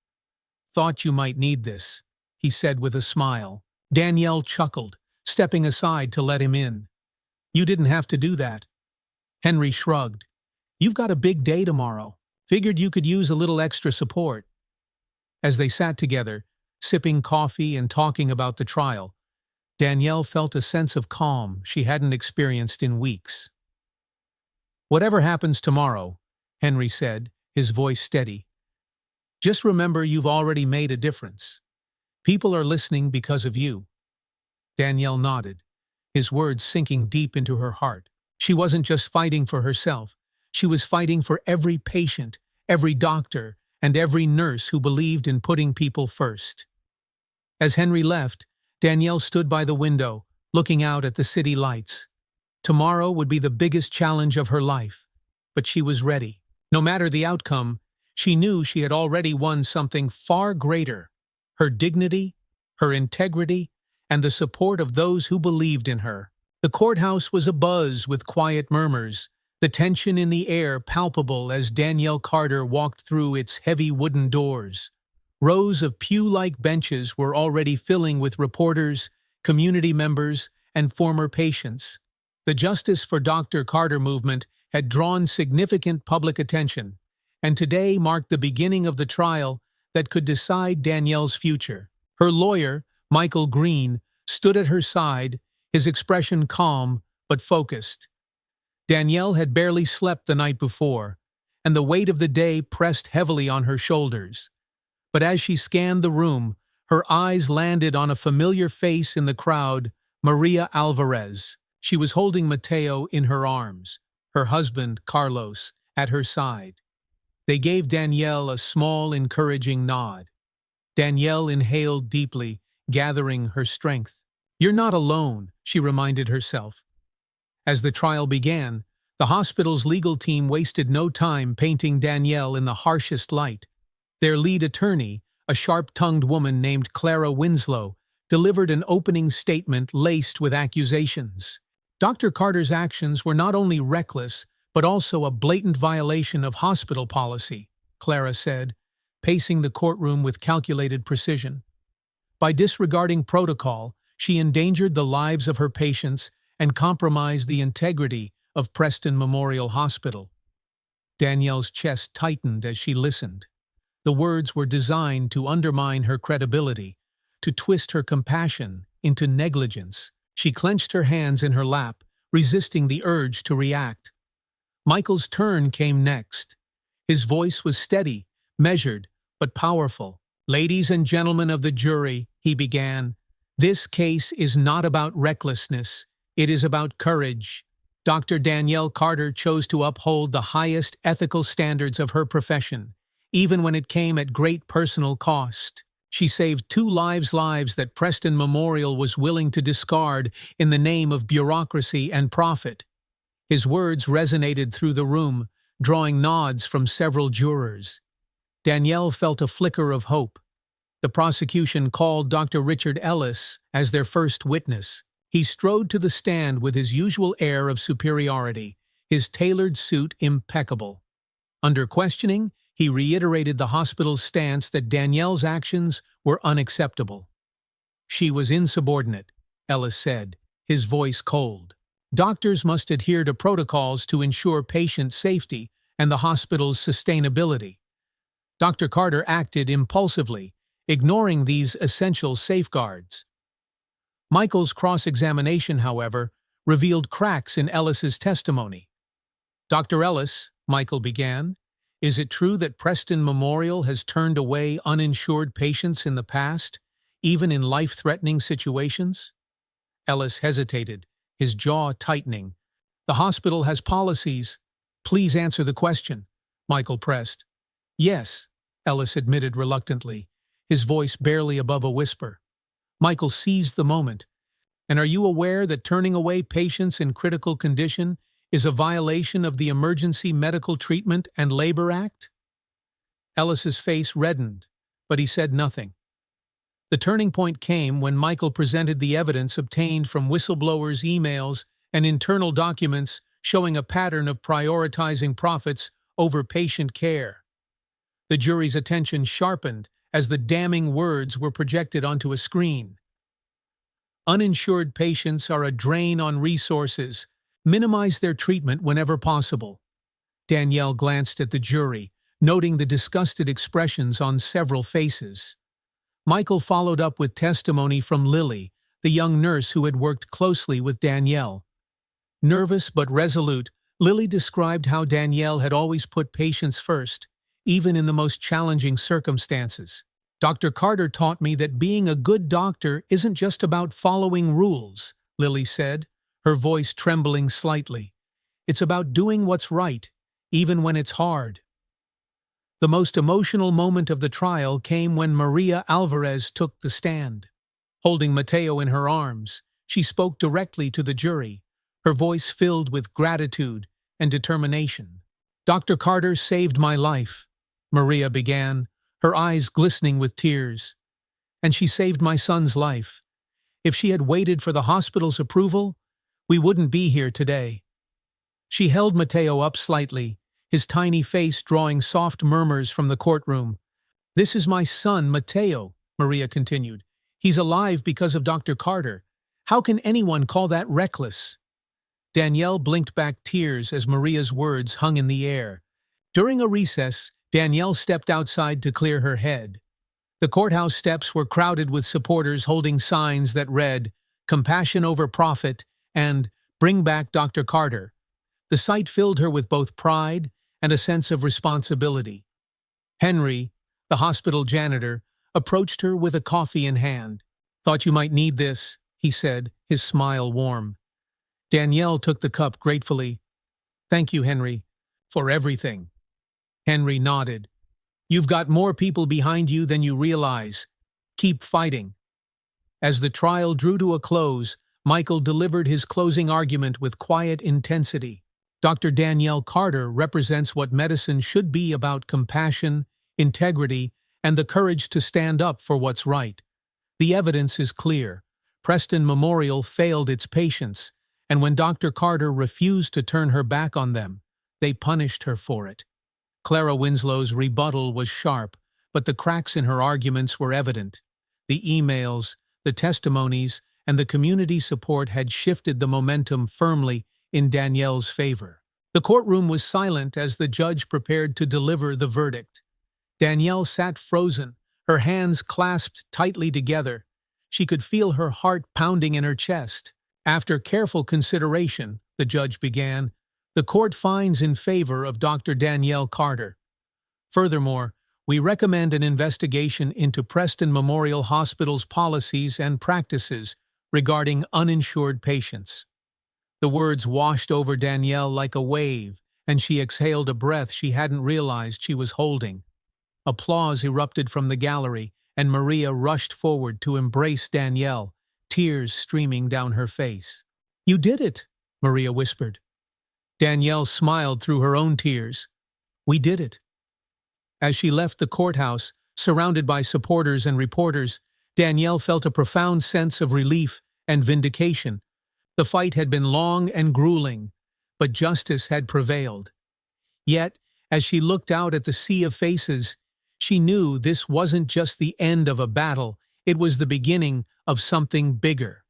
"Thought you might need this," he said with a smile. Danielle chuckled, stepping aside to let him in. "You didn't have to do that." Henry shrugged. "You've got a big day tomorrow. Figured you could use a little extra support." As they sat together, sipping coffee and talking about the trial, Danielle felt a sense of calm she hadn't experienced in weeks. "Whatever happens tomorrow," Henry said, his voice steady, "just remember you've already made a difference. People are listening because of you." Danielle nodded, his words sinking deep into her heart. She wasn't just fighting for herself. She was fighting for every patient, every doctor, and every nurse who believed in putting people first. As Henry left, Danielle stood by the window, looking out at the city lights. Tomorrow would be the biggest challenge of her life, but she was ready. No matter the outcome, she knew she had already won something far greater: her dignity, her integrity, and the support of those who believed in her. The courthouse was abuzz with quiet murmurs, the tension in the air palpable as Danielle Carter walked through its heavy wooden doors. Rows of pew-like benches were already filling with reporters, community members, and former patients. The Justice for Dr. Carter movement had drawn significant public attention, and today marked the beginning of the trial that could decide Danielle's future. Her lawyer, Michael Green, stood at her side, his expression calm but focused. Danielle had barely slept the night before, and the weight of the day pressed heavily on her shoulders. But as she scanned the room, her eyes landed on a familiar face in the crowd: Maria Alvarez. She was holding Mateo in her arms, her husband, Carlos, at her side. They gave Danielle a small, encouraging nod. Danielle inhaled deeply, gathering her strength. "You're not alone," she reminded herself. As the trial began, the hospital's legal team wasted no time painting Danielle in the harshest light. Their lead attorney, a sharp-tongued woman named Clara Winslow, delivered an opening statement laced with accusations. Dr. Carter's actions were not only reckless, but also a blatant violation of hospital policy, Clara said, pacing the courtroom with calculated precision. By disregarding protocol, she endangered the lives of her patients and compromised the integrity of Preston Memorial Hospital. Danielle's chest tightened as she listened. The words were designed to undermine her credibility, to twist her compassion into negligence. She clenched her hands in her lap, resisting the urge to react. Michael's turn came next. His voice was steady, measured, but powerful. "Ladies and gentlemen of the jury," he began, "this case is not about recklessness. It is about courage. Dr. Danielle Carter chose to uphold the highest ethical standards of her profession, even when it came at great personal cost. She saved 2 lives that Preston Memorial was willing to discard in the name of bureaucracy and profit." His words resonated through the room, drawing nods from several jurors. Danielle felt a flicker of hope. The prosecution called Dr. Richard Ellis as their first witness. He strode to the stand with his usual air of superiority, his tailored suit impeccable. Under questioning, he reiterated the hospital's stance that Danielle's actions were unacceptable. "She was insubordinate," Ellis said, his voice cold. "Doctors must adhere to protocols to ensure patient safety and the hospital's sustainability. Dr. Carter acted impulsively, ignoring these essential safeguards." Michael's cross-examination, however, revealed cracks in Ellis's testimony. "Dr. Ellis," Michael began, "is it true that Preston Memorial has turned away uninsured patients in the past, even in life-threatening situations?" Ellis hesitated, his jaw tightening. "The hospital has policies." "Please answer the question," Michael pressed. "Yes," Ellis admitted reluctantly, his voice barely above a whisper. Michael seized the moment. "And are you aware that turning away patients in critical condition is a violation of the Emergency Medical Treatment and Labor Act?" Ellis's face reddened, but he said nothing. The turning point came when Michael presented the evidence obtained from whistleblowers' emails and internal documents showing a pattern of prioritizing profits over patient care. The jury's attention sharpened as the damning words were projected onto a screen. "Uninsured patients are a drain on resources. Minimize their treatment whenever possible." Danielle glanced at the jury, noting the disgusted expressions on several faces. Michael followed up with testimony from Lily, the young nurse who had worked closely with Danielle. Nervous but resolute, Lily described how Danielle had always put patients first, even in the most challenging circumstances. "Dr. Carter taught me that being a good doctor isn't just about following rules," Lily said, her voice trembling slightly. "It's about doing what's right, even when it's hard." The most emotional moment of the trial came when Maria Alvarez took the stand. Holding Mateo in her arms, she spoke directly to the jury, her voice filled with gratitude and determination. "Dr. Carter saved my life," Maria began, her eyes glistening with tears. "And she saved my son's life. If she had waited for the hospital's approval, we wouldn't be here today." She held Mateo up slightly, his tiny face drawing soft murmurs from the courtroom. "This is my son, Mateo," Maria continued. "He's alive because of Dr. Carter. How can anyone call that reckless?" Danielle blinked back tears as Maria's words hung in the air. During a recess, Danielle stepped outside to clear her head. The courthouse steps were crowded with supporters holding signs that read, "Compassion over profit," and "Bring back Dr. Carter." The sight filled her with both pride and a sense of responsibility. Henry, the hospital janitor, approached her with a coffee in hand. "Thought you might need this," he said, his smile warm. Danielle took the cup gratefully. "Thank you, Henry, for everything." Henry nodded. "You've got more people behind you than you realize. Keep fighting." As the trial drew to a close, Michael delivered his closing argument with quiet intensity. Dr. Danielle Carter represents what medicine should be about: compassion, integrity, and the courage to stand up for what's right. The evidence is clear. Preston Memorial failed its patients, and when Dr. Carter refused to turn her back on them, they punished her for it. Clara Winslow's rebuttal was sharp, but the cracks in her arguments were evident. The emails, the testimonies, and the community support had shifted the momentum firmly in Danielle's favor. The courtroom was silent as the judge prepared to deliver the verdict. Danielle sat frozen, her hands clasped tightly together. She could feel her heart pounding in her chest. After careful consideration, the judge began, the court finds in favor of Dr. Danielle Carter. Furthermore, we recommend an investigation into Preston Memorial Hospital's policies and practices regarding uninsured patients. The words washed over Danielle like a wave, and she exhaled a breath she hadn't realized she was holding. Applause erupted from the gallery, and Maria rushed forward to embrace Danielle, tears streaming down her face. "You did it," Maria whispered. Danielle smiled through her own tears. "We did it." As she left the courthouse, surrounded by supporters and reporters, Danielle felt a profound sense of relief and vindication. The fight had been long and grueling, but justice had prevailed. Yet, as she looked out at the sea of faces, she knew this wasn't just the end of a battle, it was the beginning of something bigger.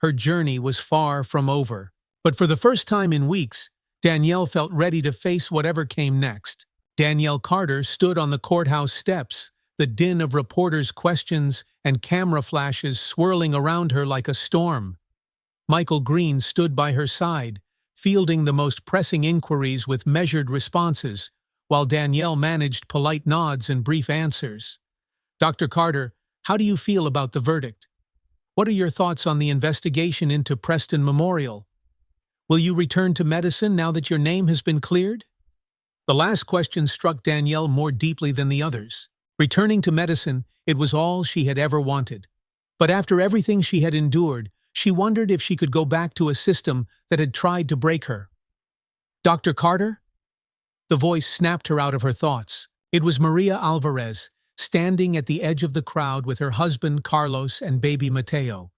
Her journey was far from over. But for the first time in weeks, Danielle felt ready to face whatever came next. Danielle Carter stood on the courthouse steps, the din of reporters' questions and camera flashes swirling around her like a storm. Michael Green stood by her side, fielding the most pressing inquiries with measured responses, while Danielle managed polite nods and brief answers. "Dr. Carter, how do you feel about the verdict? What are your thoughts on the investigation into Preston Memorial? Will you return to medicine now that your name has been cleared?" The last question struck Danielle more deeply than the others. Returning to medicine, it was all she had ever wanted. But after everything she had endured, she wondered if she could go back to a system that had tried to break her. "Dr. Carter?" The voice snapped her out of her thoughts. It was Maria Alvarez, standing at the edge of the crowd with her husband Carlos and baby Mateo.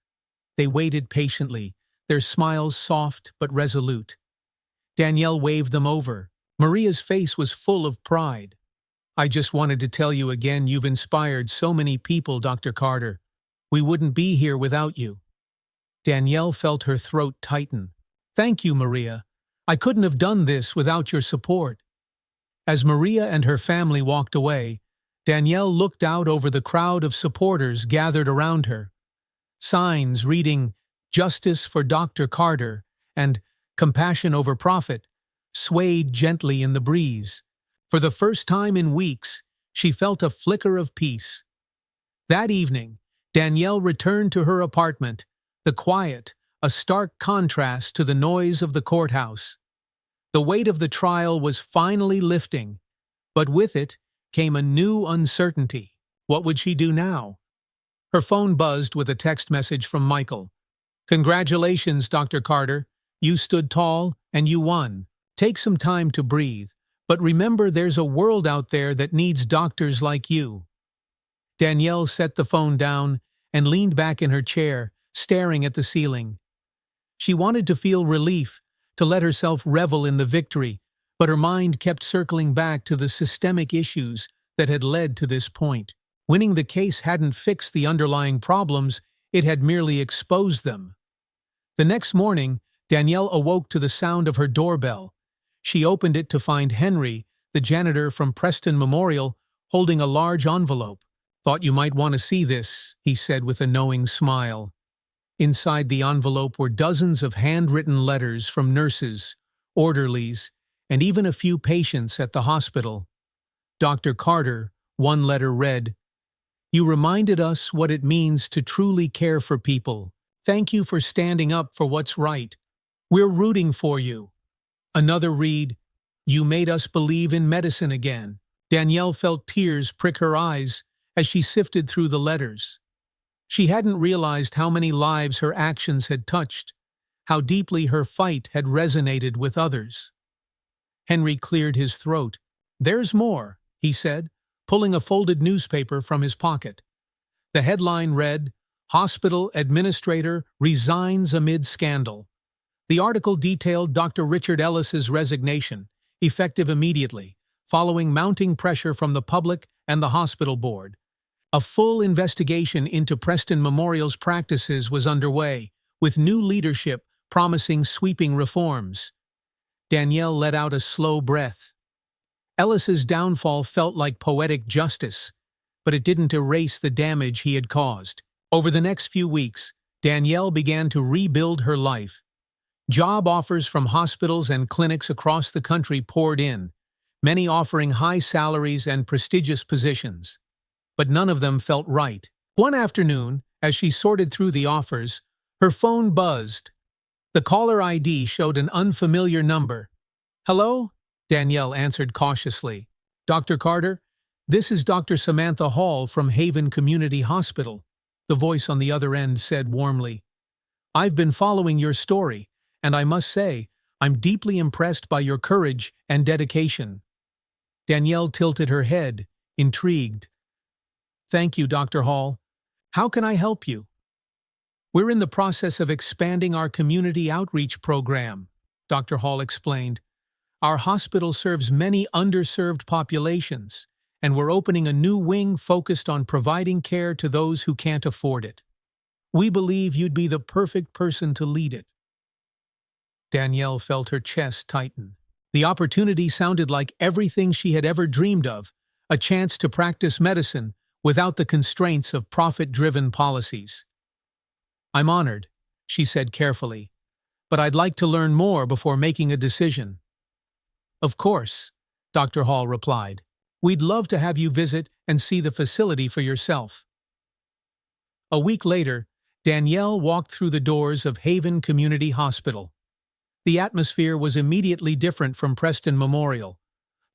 They waited patiently, their smiles soft but resolute. Danielle waved them over. Maria's face was full of pride. "I just wanted to tell you again, you've inspired so many people, Dr. Carter. We wouldn't be here without you." Danielle felt her throat tighten. "Thank you, Maria. I couldn't have done this without your support." As Maria and her family walked away, Danielle looked out over the crowd of supporters gathered around her. Signs reading "Justice for Dr. Carter" and "Compassion over Profit" swayed gently in the breeze. For the first time in weeks, she felt a flicker of peace. That evening, Danielle returned to her apartment, the quiet, a stark contrast to the noise of the courthouse. The weight of the trial was finally lifting, but with it came a new uncertainty. What would she do now? Her phone buzzed with a text message from Michael. "Congratulations, Dr. Carter. You stood tall and you won. Take some time to breathe, but remember there's a world out there that needs doctors like you." Danielle set the phone down and leaned back in her chair, staring at the ceiling. She wanted to feel relief, to let herself revel in the victory, but her mind kept circling back to the systemic issues that had led to this point. Winning the case hadn't fixed the underlying problems, it had merely exposed them. The next morning, Danielle awoke to the sound of her doorbell. She opened it to find Henry, the janitor from Preston Memorial, holding a large envelope. "Thought you might want to see this," he said with a knowing smile. Inside the envelope were dozens of handwritten letters from nurses, orderlies, and even a few patients at the hospital. "Dr. Carter," one letter read, "You reminded us what it means to truly care for people. Thank you for standing up for what's right. We're rooting for you." Another read, "You made us believe in medicine again." Danielle felt tears prick her eyes as she sifted through the letters. She hadn't realized how many lives her actions had touched, how deeply her fight had resonated with others. Henry cleared his throat. "There's more," he said, pulling a folded newspaper from his pocket. The headline read, "Hospital Administrator Resigns Amid Scandal." The article detailed Dr. Richard Ellis's resignation, effective immediately, following mounting pressure from the public and the hospital board. A full investigation into Preston Memorial's practices was underway, with new leadership promising sweeping reforms. Danielle let out a slow breath. Ellis's downfall felt like poetic justice, but it didn't erase the damage he had caused. Over the next few weeks, Danielle began to rebuild her life. Job offers from hospitals and clinics across the country poured in, many offering high salaries and prestigious positions. But none of them felt right. One afternoon, as she sorted through the offers, her phone buzzed. The caller ID showed an unfamiliar number. "Hello?" Danielle answered cautiously. "Dr. Carter, this is Dr. Samantha Hall from Haven Community Hospital," the voice on the other end said warmly. "I've been following your story, and I must say, I'm deeply impressed by your courage and dedication." Danielle tilted her head, intrigued. "Thank you, Dr. Hall. How can I help you?" "We're in the process of expanding our community outreach program," Dr. Hall explained. "Our hospital serves many underserved populations, and we're opening a new wing focused on providing care to those who can't afford it. We believe you'd be the perfect person to lead it." Danielle felt her chest tighten. The opportunity sounded like everything she had ever dreamed of, a chance to practice medicine without the constraints of profit-driven policies. "I'm honored," she said carefully, "but I'd like to learn more before making a decision." "Of course," Dr. Hall replied. "We'd love to have you visit and see the facility for yourself." A week later, Danielle walked through the doors of Haven Community Hospital. The atmosphere was immediately different from Preston Memorial.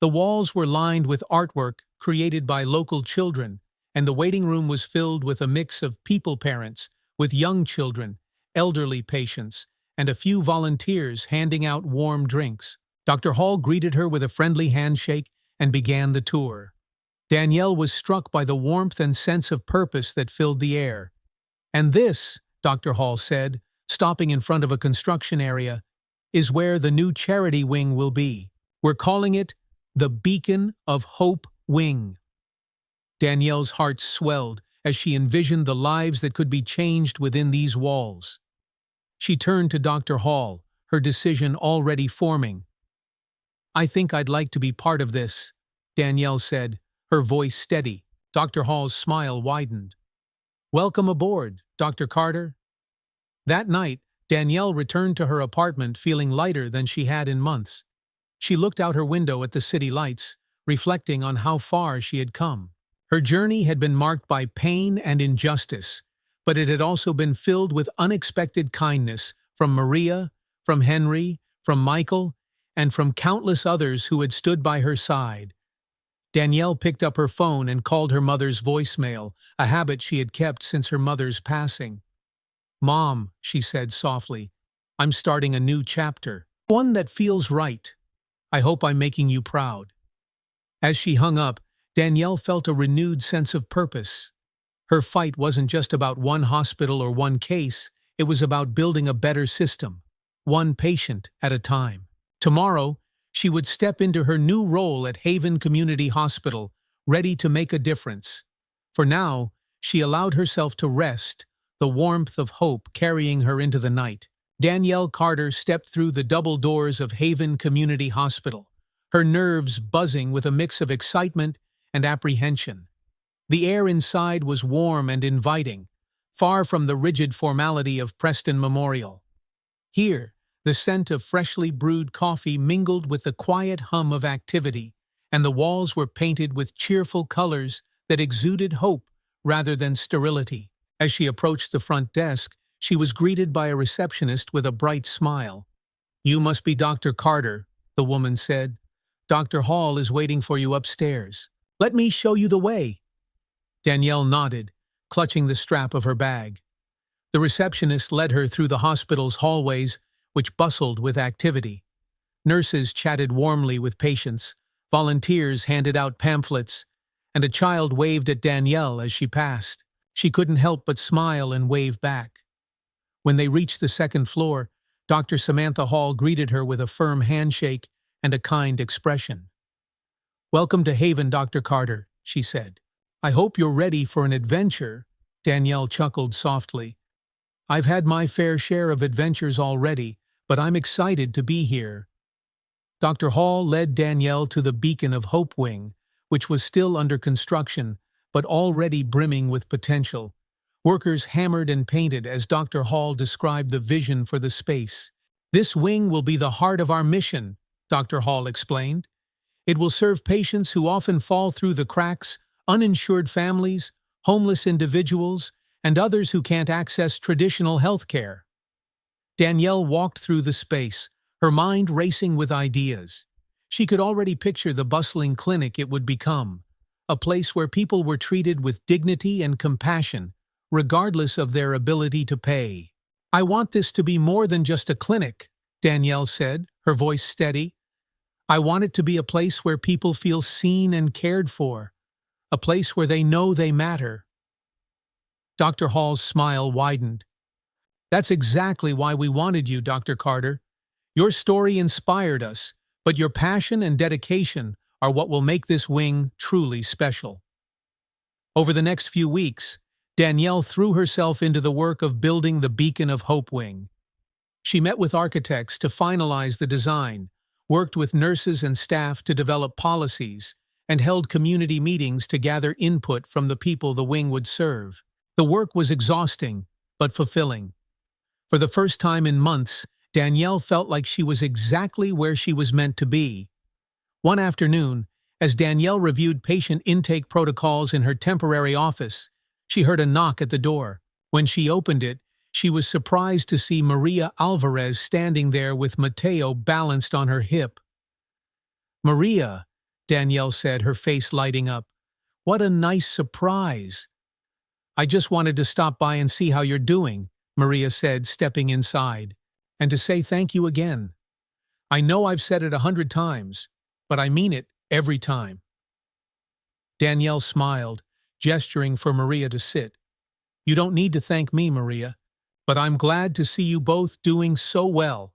The walls were lined with artwork created by local children, and the waiting room was filled with a mix of people parents, with young children, elderly patients, and a few volunteers handing out warm drinks. Dr. Hall greeted her with a friendly handshake and began the tour. Danielle was struck by the warmth and sense of purpose that filled the air. "And this," Dr. Hall said, stopping in front of a construction area, "is where the new charity wing will be. We're calling it the Beacon of Hope Wing." Danielle's heart swelled as she envisioned the lives that could be changed within these walls. She turned to Dr. Hall, her decision already forming. "I think I'd like to be part of this," Danielle said, her voice steady. Dr. Hall's smile widened. "Welcome aboard, Dr. Carter." That night, Danielle returned to her apartment feeling lighter than she had in months. She looked out her window at the city lights, reflecting on how far she had come. Her journey had been marked by pain and injustice, but it had also been filled with unexpected kindness from Maria, from Henry, from Michael, and from countless others who had stood by her side. Danielle picked up her phone and called her mother's voicemail, a habit she had kept since her mother's passing. "Mom," she said softly, "I'm starting a new chapter, one that feels right. I hope I'm making you proud." As she hung up, Danielle felt a renewed sense of purpose. Her fight wasn't just about one hospital or one case, it was about building a better system, one patient at a time. Tomorrow, she would step into her new role at Haven Community Hospital, ready to make a difference. For now, she allowed herself to rest, the warmth of hope carrying her into the night. Danielle Carter stepped through the double doors of Haven Community Hospital, her nerves buzzing with a mix of excitement and apprehension. The air inside was warm and inviting, far from the rigid formality of Preston Memorial. Here, the scent of freshly brewed coffee mingled with the quiet hum of activity, and the walls were painted with cheerful colors that exuded hope rather than sterility. As she approached the front desk, she was greeted by a receptionist with a bright smile. "You must be Dr. Carter," the woman said. "Dr. Hall is waiting for you upstairs. Let me show you the way." Danielle nodded, clutching the strap of her bag. The receptionist led her through the hospital's hallways, which bustled with activity. Nurses chatted warmly with patients, volunteers handed out pamphlets, and a child waved at Danielle as she passed. She couldn't help but smile and wave back. When they reached the second floor, Dr. Samantha Hall greeted her with a firm handshake and a kind expression. "Welcome to Haven, Dr. Carter," she said. "I hope you're ready for an adventure." Danielle chuckled softly. "I've had my fair share of adventures already, but I'm excited to be here." Dr. Hall led Danielle to the Beacon of Hope Wing, which was still under construction, but already brimming with potential. Workers hammered and painted as Dr. Hall described the vision for the space. "This wing will be the heart of our mission," Dr. Hall explained. "It will serve patients who often fall through the cracks, uninsured families, homeless individuals, and others who can't access traditional health care." Danielle walked through the space, her mind racing with ideas. She could already picture the bustling clinic it would become, a place where people were treated with dignity and compassion, regardless of their ability to pay. "I want this to be more than just a clinic," Danielle said, her voice steady. "I want it to be a place where people feel seen and cared for, a place where they know they matter." Dr. Hall's smile widened. "That's exactly why we wanted you, Dr. Carter. Your story inspired us, but your passion and dedication are what will make this wing truly special." Over the next few weeks, Danielle threw herself into the work of building the Beacon of Hope wing. She met with architects to finalize the design, worked with nurses and staff to develop policies, and held community meetings to gather input from the people the wing would serve. The work was exhausting, but fulfilling. For the first time in months, Danielle felt like she was exactly where she was meant to be. One afternoon, as Danielle reviewed patient intake protocols in her temporary office, she heard a knock at the door. When she opened it, she was surprised to see Maria Alvarez standing there with Mateo balanced on her hip. "Maria," Danielle said, her face lighting up. "What a nice surprise." "I just wanted to stop by and see how you're doing," Maria said, stepping inside, "and to say thank you again. I know I've said it 100 times, but I mean it every time." Danielle smiled, gesturing for Maria to sit. "You don't need to thank me, Maria, but I'm glad to see you both doing so well."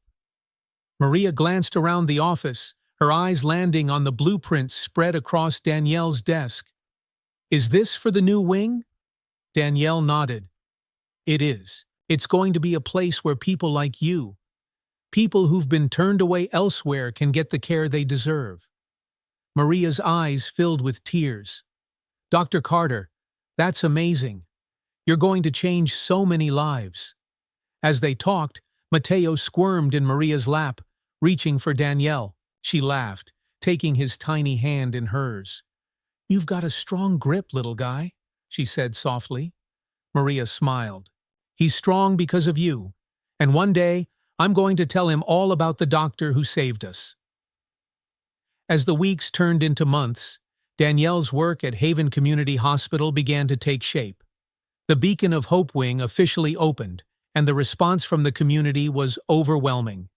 Maria glanced around the office, her eyes landing on the blueprints spread across Danielle's desk. "Is this for the new wing?" Danielle nodded. "It is. It's going to be a place where people like you, people who've been turned away elsewhere, can get the care they deserve." Maria's eyes filled with tears. "Dr. Carter, that's amazing. You're going to change so many lives." As they talked, Mateo squirmed in Maria's lap, reaching for Danielle. She laughed, taking his tiny hand in hers. "You've got a strong grip, little guy," she said softly. Maria smiled. "He's strong because of you, and one day I'm going to tell him all about the doctor who saved us." As the weeks turned into months, Danielle's work at Haven Community Hospital began to take shape. The Beacon of Hope wing officially opened, and the response from the community was overwhelming.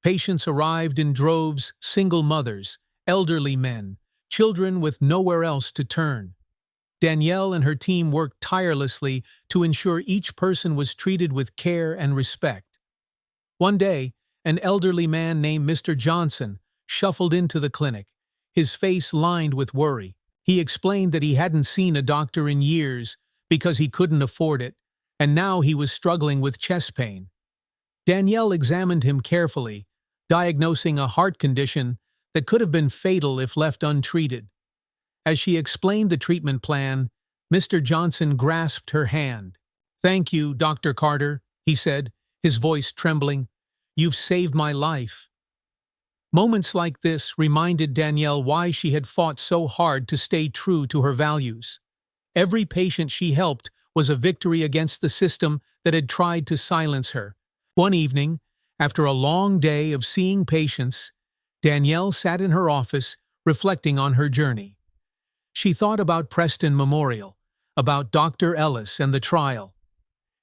Patients arrived in droves, single mothers, elderly men, children with nowhere else to turn. Danielle and her team worked tirelessly to ensure each person was treated with care and respect. One day, an elderly man named Mr. Johnson shuffled into the clinic, his face lined with worry. He explained that he hadn't seen a doctor in years because he couldn't afford it, and now he was struggling with chest pain. Danielle examined him carefully, diagnosing a heart condition that could have been fatal if left untreated. As she explained the treatment plan, Mr. Johnson grasped her hand. "Thank you, Dr. Carter," he said, his voice trembling. "You've saved my life." Moments like this reminded Danielle why she had fought so hard to stay true to her values. Every patient she helped was a victory against the system that had tried to silence her. One evening, after a long day of seeing patients, Danielle sat in her office reflecting on her journey. She thought about Preston Memorial, about Dr. Ellis and the trial.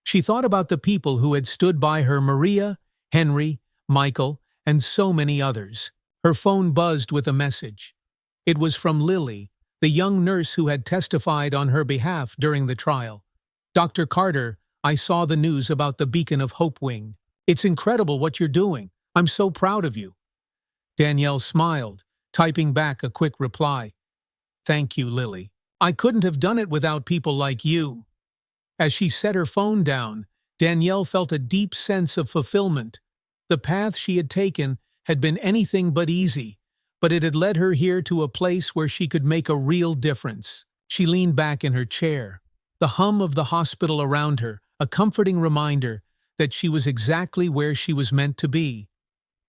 She thought about the people who had stood by her: Maria, Henry, Michael, and so many others. Her phone buzzed with a message. It was from Lily, the young nurse who had testified on her behalf during the trial. "Dr. Carter, I saw the news about the Beacon of Hope wing. It's incredible what you're doing. I'm so proud of you." Danielle smiled, typing back a quick reply. "Thank you, Lily. I couldn't have done it without people like you." As she set her phone down, Danielle felt a deep sense of fulfillment. The path she had taken had been anything but easy, but it had led her here to a place where she could make a real difference. She leaned back in her chair. the hum of the hospital around her, a comforting reminder that she was exactly where she was meant to be.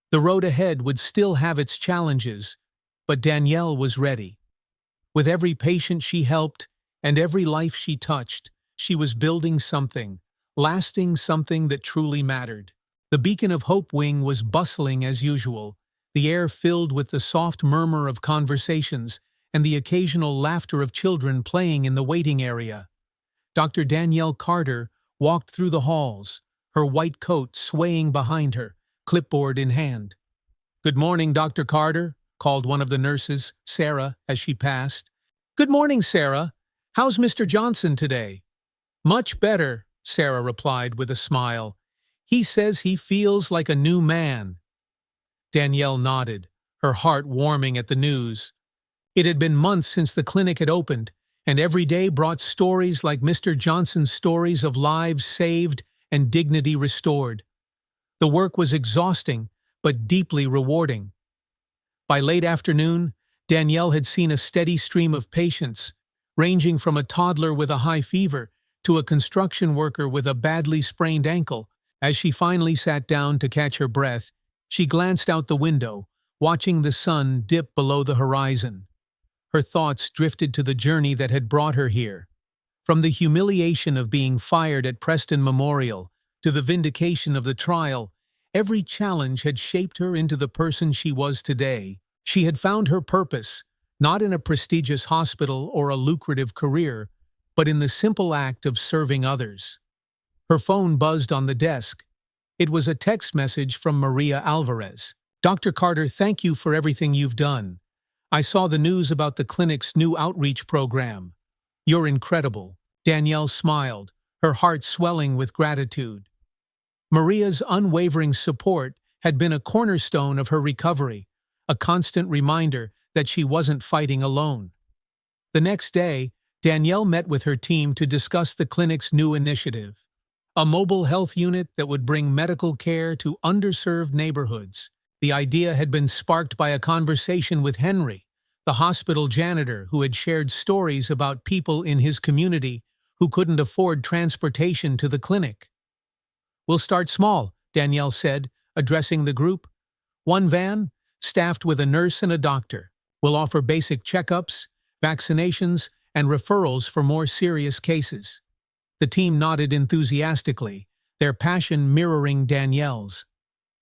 The road ahead would still have its challenges, but Danielle was ready. With every patient she helped and every life she touched, she was building something, lasting something that truly mattered. The Beacon of Hope wing was bustling as usual, the air filled with the soft murmur of conversations and the occasional laughter of children playing in the waiting area. Dr. Danielle Carter walked through the halls, her white coat swaying behind her, clipboard in hand. "Good morning, Dr. Carter," called one of the nurses, Sarah, as she passed. "Good morning, Sarah. How's Mr. Johnson today?" "Much better," Sarah replied with a smile. "He says he feels like a new man." Danielle nodded, her heart warming at the news. It had been months since the clinic had opened, and every day brought stories like Mr. Johnson's stories of lives saved and dignity restored. The work was exhausting, but deeply rewarding. By late afternoon, Danielle had seen a steady stream of patients, ranging from a toddler with a high fever to a construction worker with a badly sprained ankle. As she finally sat down to catch her breath, she glanced out the window, watching the sun dip below the horizon. Her thoughts drifted to the journey that had brought her here. From the humiliation of being fired at Preston Memorial to the vindication of the trial, every challenge had shaped her into the person she was today. She had found her purpose, not in a prestigious hospital or a lucrative career, but in the simple act of serving others. Her phone buzzed on the desk. It was a text message from Maria Alvarez. "Dr. Carter, thank you for everything you've done. I saw the news about the clinic's new outreach program. You're incredible." Danielle smiled, her heart swelling with gratitude. Maria's unwavering support had been a cornerstone of her recovery, a constant reminder that she wasn't fighting alone. The next day, Danielle met with her team to discuss the clinic's new initiative, a mobile health unit that would bring medical care to underserved neighborhoods. The idea had been sparked by a conversation with Henry, the hospital janitor who had shared stories about people in his community who couldn't afford transportation to the clinic. "We'll start small," Danielle said, addressing the group. "One van, staffed with a nurse and a doctor. We'll offer basic checkups, vaccinations, and referrals for more serious cases." The team nodded enthusiastically, their passion mirroring Danielle's.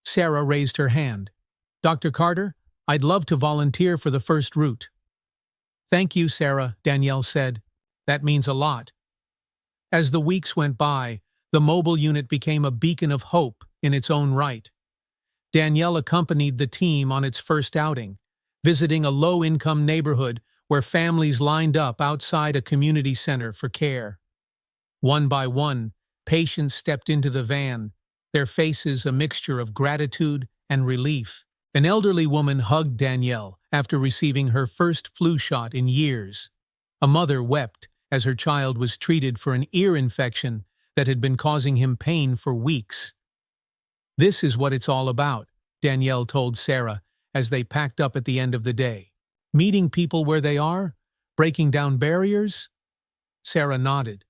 Sarah raised her hand. "Dr. Carter, I'd love to volunteer for the first route." "Thank you, Sarah," Danielle said. "That means a lot." As the weeks went by, the mobile unit became a beacon of hope in its own right. Danielle accompanied the team on its first outing, visiting a low-income neighborhood where families lined up outside a community center for care. One by one, patients stepped into the van, their faces a mixture of gratitude and relief. An elderly woman hugged Danielle after receiving her first flu shot in years. A mother wept as her child was treated for an ear infection that had been causing him pain for weeks. "This is what it's all about," Danielle told Sarah as they packed up at the end of the day. "Meeting people where they are, breaking down barriers." Sarah nodded.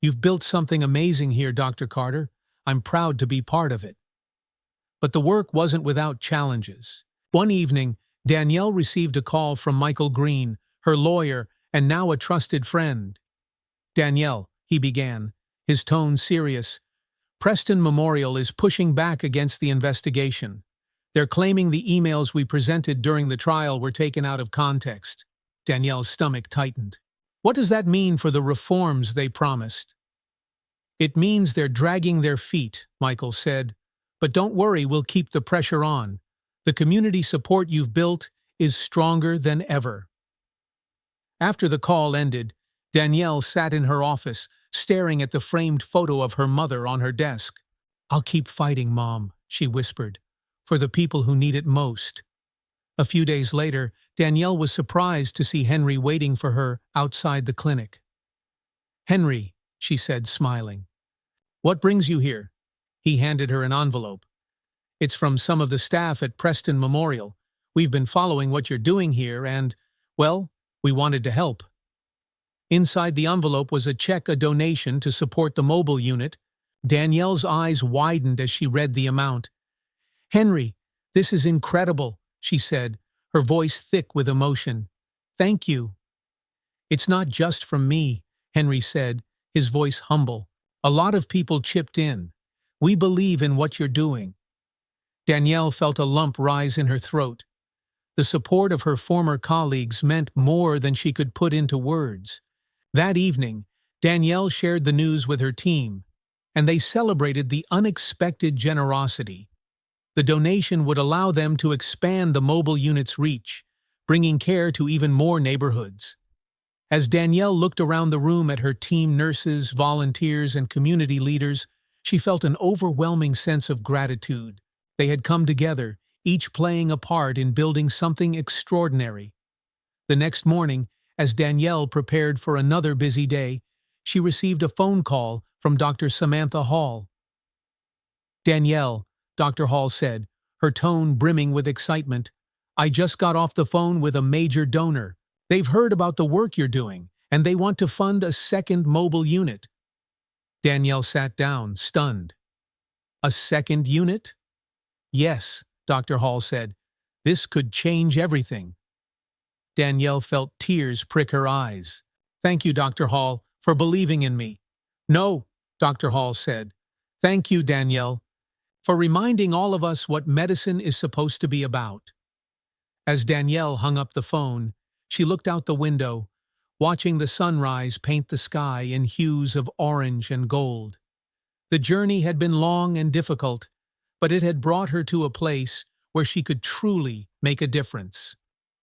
"You've built something amazing here, Dr. Carter. I'm proud to be part of it." But the work wasn't without challenges. One evening, Danielle received a call from Michael Green, her lawyer and now a trusted friend. "Danielle," he began, his tone serious, "Preston Memorial is pushing back against the investigation. They're claiming the emails we presented during the trial were taken out of context." Danielle's stomach tightened. "What does that mean for the reforms they promised?" "It means they're dragging their feet," Michael said. "But don't worry, we'll keep the pressure on. The community support you've built is stronger than ever." After the call ended, Danielle sat in her office, staring at the framed photo of her mother on her desk. "I'll keep fighting, Mom," she whispered, "for the people who need it most." A few days later, Danielle was surprised to see Henry waiting for her outside the clinic. "Henry," she said, smiling. "What brings you here?" He handed her an envelope. "It's from some of the staff at Preston Memorial. We've been following what you're doing here and, well, we wanted to help." Inside the envelope was a donation to support the mobile unit. Danielle's eyes widened as she read the amount. "Henry, this is incredible," she said, her voice thick with emotion. "Thank you." "It's not just from me," Henry said, his voice humble. "A lot of people chipped in. We believe in what you're doing." Danielle felt a lump rise in her throat. The support of her former colleagues meant more than she could put into words. That evening, Danielle shared the news with her team, and they celebrated the unexpected generosity. The donation would allow them to expand the mobile unit's reach, bringing care to even more neighborhoods. As Danielle looked around the room at her team nurses, volunteers, and community leaders, she felt an overwhelming sense of gratitude. They had come together, each playing a part in building something extraordinary. The next morning, as Danielle prepared for another busy day, she received a phone call from Dr. Samantha Hall. "Danielle," Dr. Hall said, her tone brimming with excitement, "I just got off the phone with a major donor. They've heard about the work you're doing, and they want to fund a second mobile unit." Danielle sat down, stunned. "A second unit?" "Yes," Dr. Hall said. "This could change everything." Danielle felt tears prick her eyes. "Thank you, Dr. Hall, for believing in me." "No," Dr. Hall said. "Thank you, Danielle, for reminding all of us what medicine is supposed to be about." As Danielle hung up the phone, she looked out the window, watching the sunrise paint the sky in hues of orange and gold. The journey had been long and difficult, but it had brought her to a place where she could truly make a difference.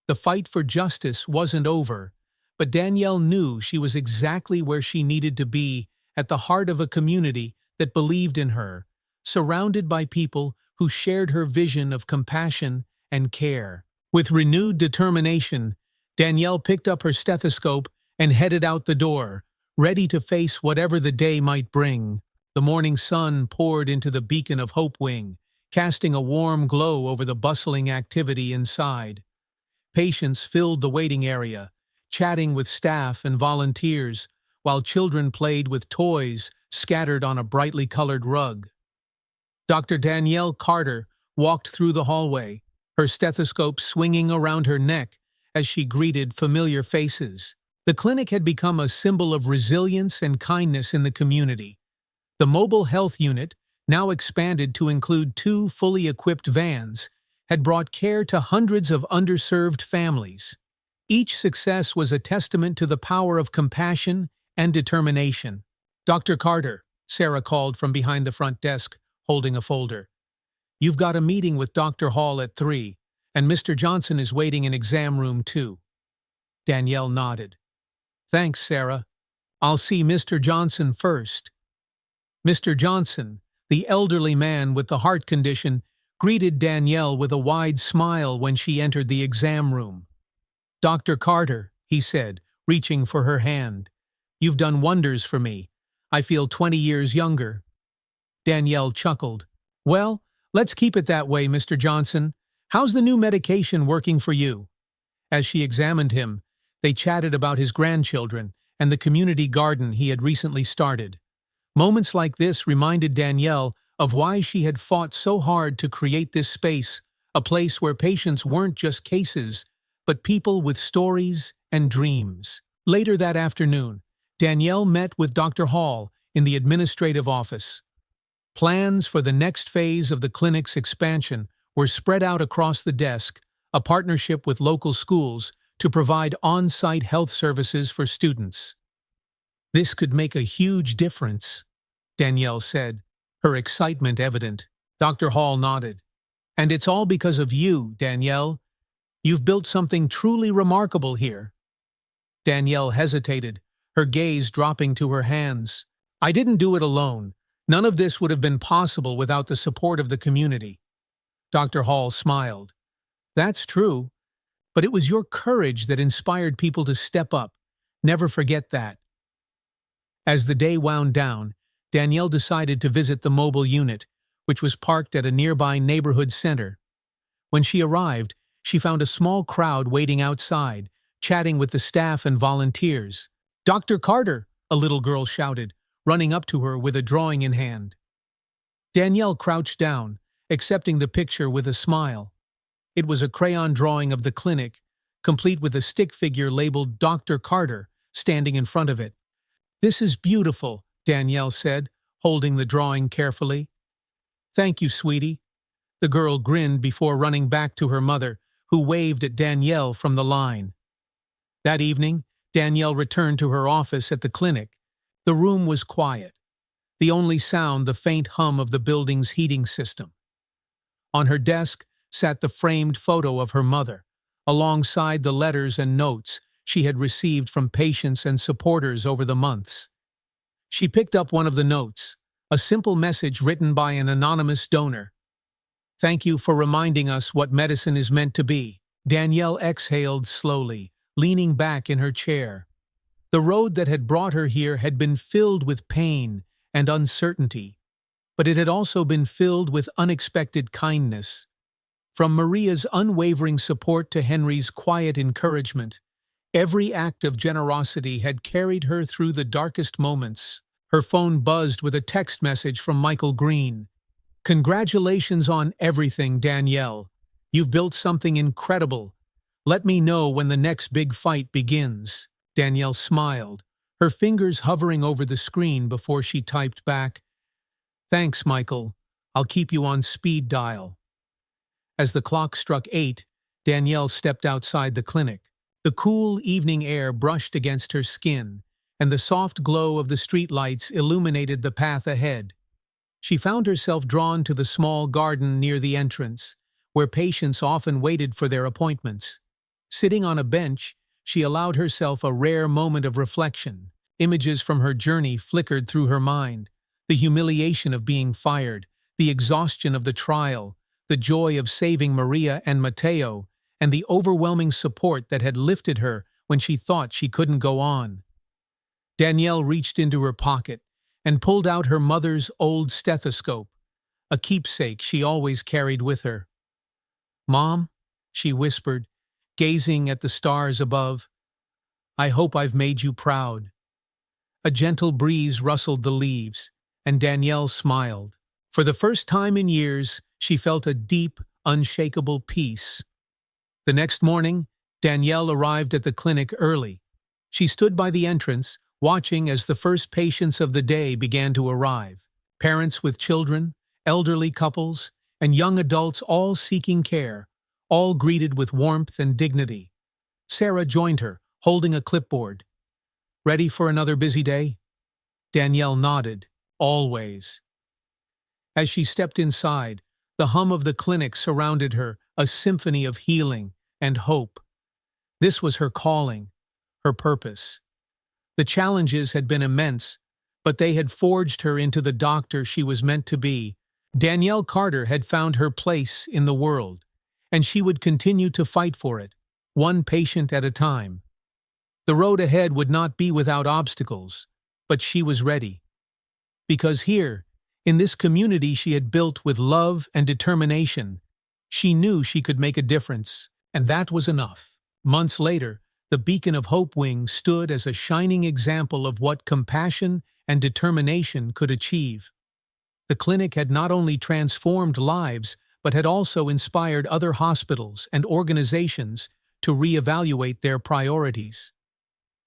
The fight for justice wasn't over, but Danielle knew she was exactly where she needed to be, at the heart of a community that believed in her, surrounded by people who shared her vision of compassion and care. With renewed determination, Danielle picked up her stethoscope and headed out the door, ready to face whatever the day might bring. The morning sun poured into the beacon of Hope Wing, casting a warm glow over the bustling activity inside. Patients filled the waiting area, chatting with staff and volunteers, while children played with toys scattered on a brightly colored rug. Dr. Danielle Carter walked through the hallway, her stethoscope swinging around her neck as she greeted familiar faces. The clinic had become a symbol of resilience and kindness in the community. The mobile health unit, now expanded to include 2 fully equipped vans, had brought care to hundreds of underserved families. Each success was a testament to the power of compassion and determination. "Dr. Carter," Sarah called from behind the front desk, holding a folder. "You've got a meeting with Dr. Hall at 3, and Mr. Johnson is waiting in exam room 2. Danielle nodded. "Thanks, Sarah. I'll see Mr. Johnson first." Mr. Johnson, the elderly man with the heart condition, greeted Danielle with a wide smile when she entered the exam room. "Dr. Carter," he said, reaching for her hand, "you've done wonders for me. I feel 20 years younger." Danielle chuckled. "Well, let's keep it that way, Mr. Johnson. How's the new medication working for you?" As she examined him, they chatted about his grandchildren and the community garden he had recently started. Moments like this reminded Danielle of why she had fought so hard to create this space, a place where patients weren't just cases, but people with stories and dreams. Later that afternoon, Danielle met with Dr. Hall in the administrative office. Plans for the next phase of the clinic's expansion were spread out across the desk, a partnership with local schools to provide on-site health services for students. "This could make a huge difference," Danielle said, her excitement evident. Dr. Hall nodded. "And it's all because of you, Danielle. You've built something truly remarkable here." Danielle hesitated, her gaze dropping to her hands. "I didn't do it alone. None of this would have been possible without the support of the community." Dr. Hall smiled. "That's true, but it was your courage that inspired people to step up. Never forget that." As the day wound down, Danielle decided to visit the mobile unit, which was parked at a nearby neighborhood center. When she arrived, she found a small crowd waiting outside, chatting with the staff and volunteers. "Dr. Carter!" a little girl shouted, running up to her with a drawing in hand. Danielle crouched down, accepting the picture with a smile. It was a crayon drawing of the clinic, complete with a stick figure labeled Dr. Carter standing in front of it. "This is beautiful," Danielle said, holding the drawing carefully. "Thank you, sweetie." The girl grinned before running back to her mother, who waved at Danielle from the line. That evening, Danielle returned to her office at the clinic. The room was quiet, the only sound the faint hum of the building's heating system. On her desk sat the framed photo of her mother, alongside the letters and notes she had received from patients and supporters over the months. She picked up one of the notes, a simple message written by an anonymous donor. "Thank you for reminding us what medicine is meant to be." Danielle exhaled slowly, leaning back in her chair. The road that had brought her here had been filled with pain and uncertainty, but it had also been filled with unexpected kindness. From Maria's unwavering support to Henry's quiet encouragement, every act of generosity had carried her through the darkest moments. Her phone buzzed with a text message from Michael Green. "Congratulations on everything, Danielle. You've built something incredible. Let me know when the next big fight begins." Danielle smiled, her fingers hovering over the screen before she typed back, "Thanks, Michael. I'll keep you on speed dial." As the clock struck 8, Danielle stepped outside the clinic. The cool evening air brushed against her skin, and the soft glow of the streetlights illuminated the path ahead. She found herself drawn to the small garden near the entrance, where patients often waited for their appointments. Sitting on a bench, she allowed herself a rare moment of reflection. Images from her journey flickered through her mind: the humiliation of being fired, the exhaustion of the trial, the joy of saving Maria and Matteo, and the overwhelming support that had lifted her when she thought she couldn't go on. Danielle reached into her pocket and pulled out her mother's old stethoscope, a keepsake she always carried with her. "Mom," she whispered, gazing at the stars above, "I hope I've made you proud." A gentle breeze rustled the leaves, and Danielle smiled. For the first time in years, she felt a deep, unshakable peace. The next morning, Danielle arrived at the clinic early. She stood by the entrance, watching as the first patients of the day began to arrive. Parents with children, elderly couples, and young adults all seeking care, all greeted with warmth and dignity. Sarah joined her, holding a clipboard. "Ready for another busy day?" Danielle nodded. "Always." As she stepped inside, the hum of the clinic surrounded her, a symphony of healing and hope. This was her calling, her purpose. The challenges had been immense, but they had forged her into the doctor she was meant to be. Danielle Carter had found her place in the world, and she would continue to fight for it, one patient at a time. The road ahead would not be without obstacles, but she was ready. Because here, in this community she had built with love and determination, she knew she could make a difference, and that was enough. Months later, the Beacon of Hope Wing stood as a shining example of what compassion and determination could achieve. The clinic had not only transformed lives, but had also inspired other hospitals and organizations to reevaluate their priorities.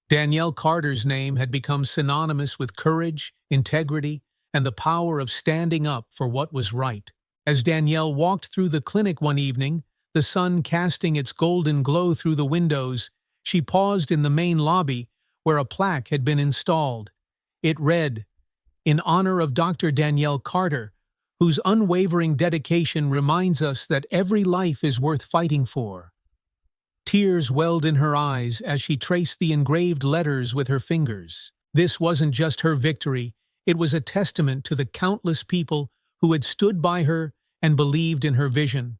Danielle Carter's name had become synonymous with courage, integrity, and the power of standing up for what was right. As Danielle walked through the clinic one evening, the sun casting its golden glow through the windows, she paused in the main lobby where a plaque had been installed. It read, "In honor of Dr. Danielle Carter, whose unwavering dedication reminds us that every life is worth fighting for." Tears welled in her eyes as she traced the engraved letters with her fingers. This wasn't just her victory, it was a testament to the countless people who had stood by her and believed in her vision.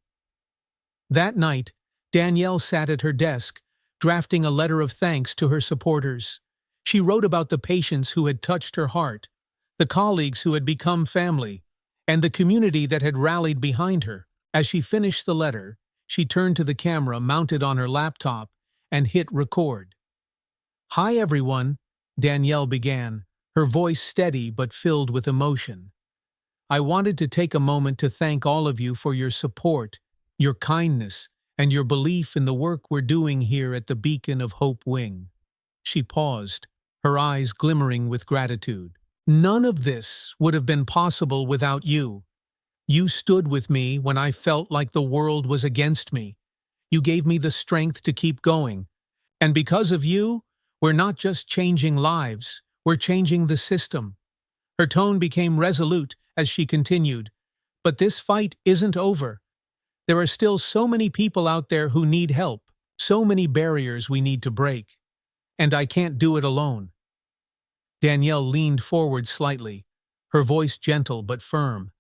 That night, Danielle sat at her desk, drafting a letter of thanks to her supporters. She wrote about the patients who had touched her heart, the colleagues who had become family, and the community that had rallied behind her. As she finished the letter, she turned to the camera mounted on her laptop and hit record. "Hi everyone, Danielle began, her voice steady but filled with emotion. I wanted to take a moment to thank all of you for your support, your kindness, and your belief in the work we're doing here at the Beacon of Hope Wing. She paused, her eyes glimmering with gratitude. None of this would have been possible without you. You stood with me when I felt like the world was against me. You gave me the strength to keep going. And because of you, we're not just changing lives, we're changing the system. Her tone became resolute as she continued. But this fight isn't over. There are still so many people out there who need help, so many barriers we need to break. And I can't do it alone. Danielle leaned forward slightly, her voice gentle but firm.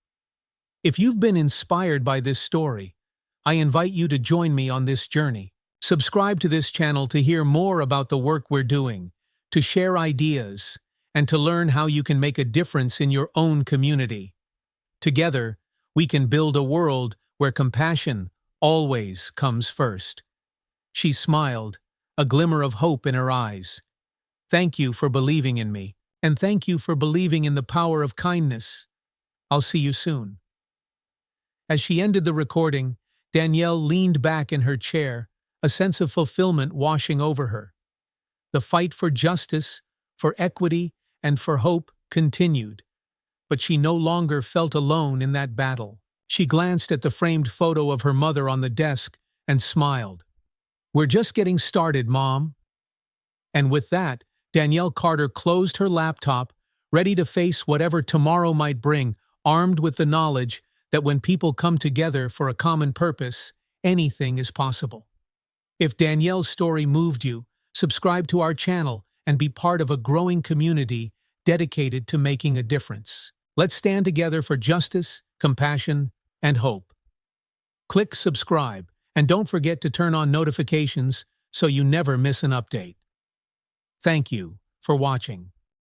If you've been inspired by this story, I invite you to join me on this journey. Subscribe to this channel to hear more about the work we're doing, to share ideas, and to learn how you can make a difference in your own community. Together, we can build a world where compassion always comes first. She smiled, a glimmer of hope in her eyes. Thank you for believing in me, and thank you for believing in the power of kindness. I'll see you soon. As she ended the recording, Danielle leaned back in her chair, a sense of fulfillment washing over her. The fight for justice, for equity, and for hope continued, but she no longer felt alone in that battle. She glanced at the framed photo of her mother on the desk and smiled. We're just getting started, Mom. And with that, Danielle Carter closed her laptop, ready to face whatever tomorrow might bring, armed with the knowledge that when people come together for a common purpose, anything is possible. If Danielle's story moved you, subscribe to our channel and be part of a growing community dedicated to making a difference. Let's stand together for justice, compassion, and hope. Click subscribe, and don't forget to turn on notifications so you never miss an update. Thank you for watching.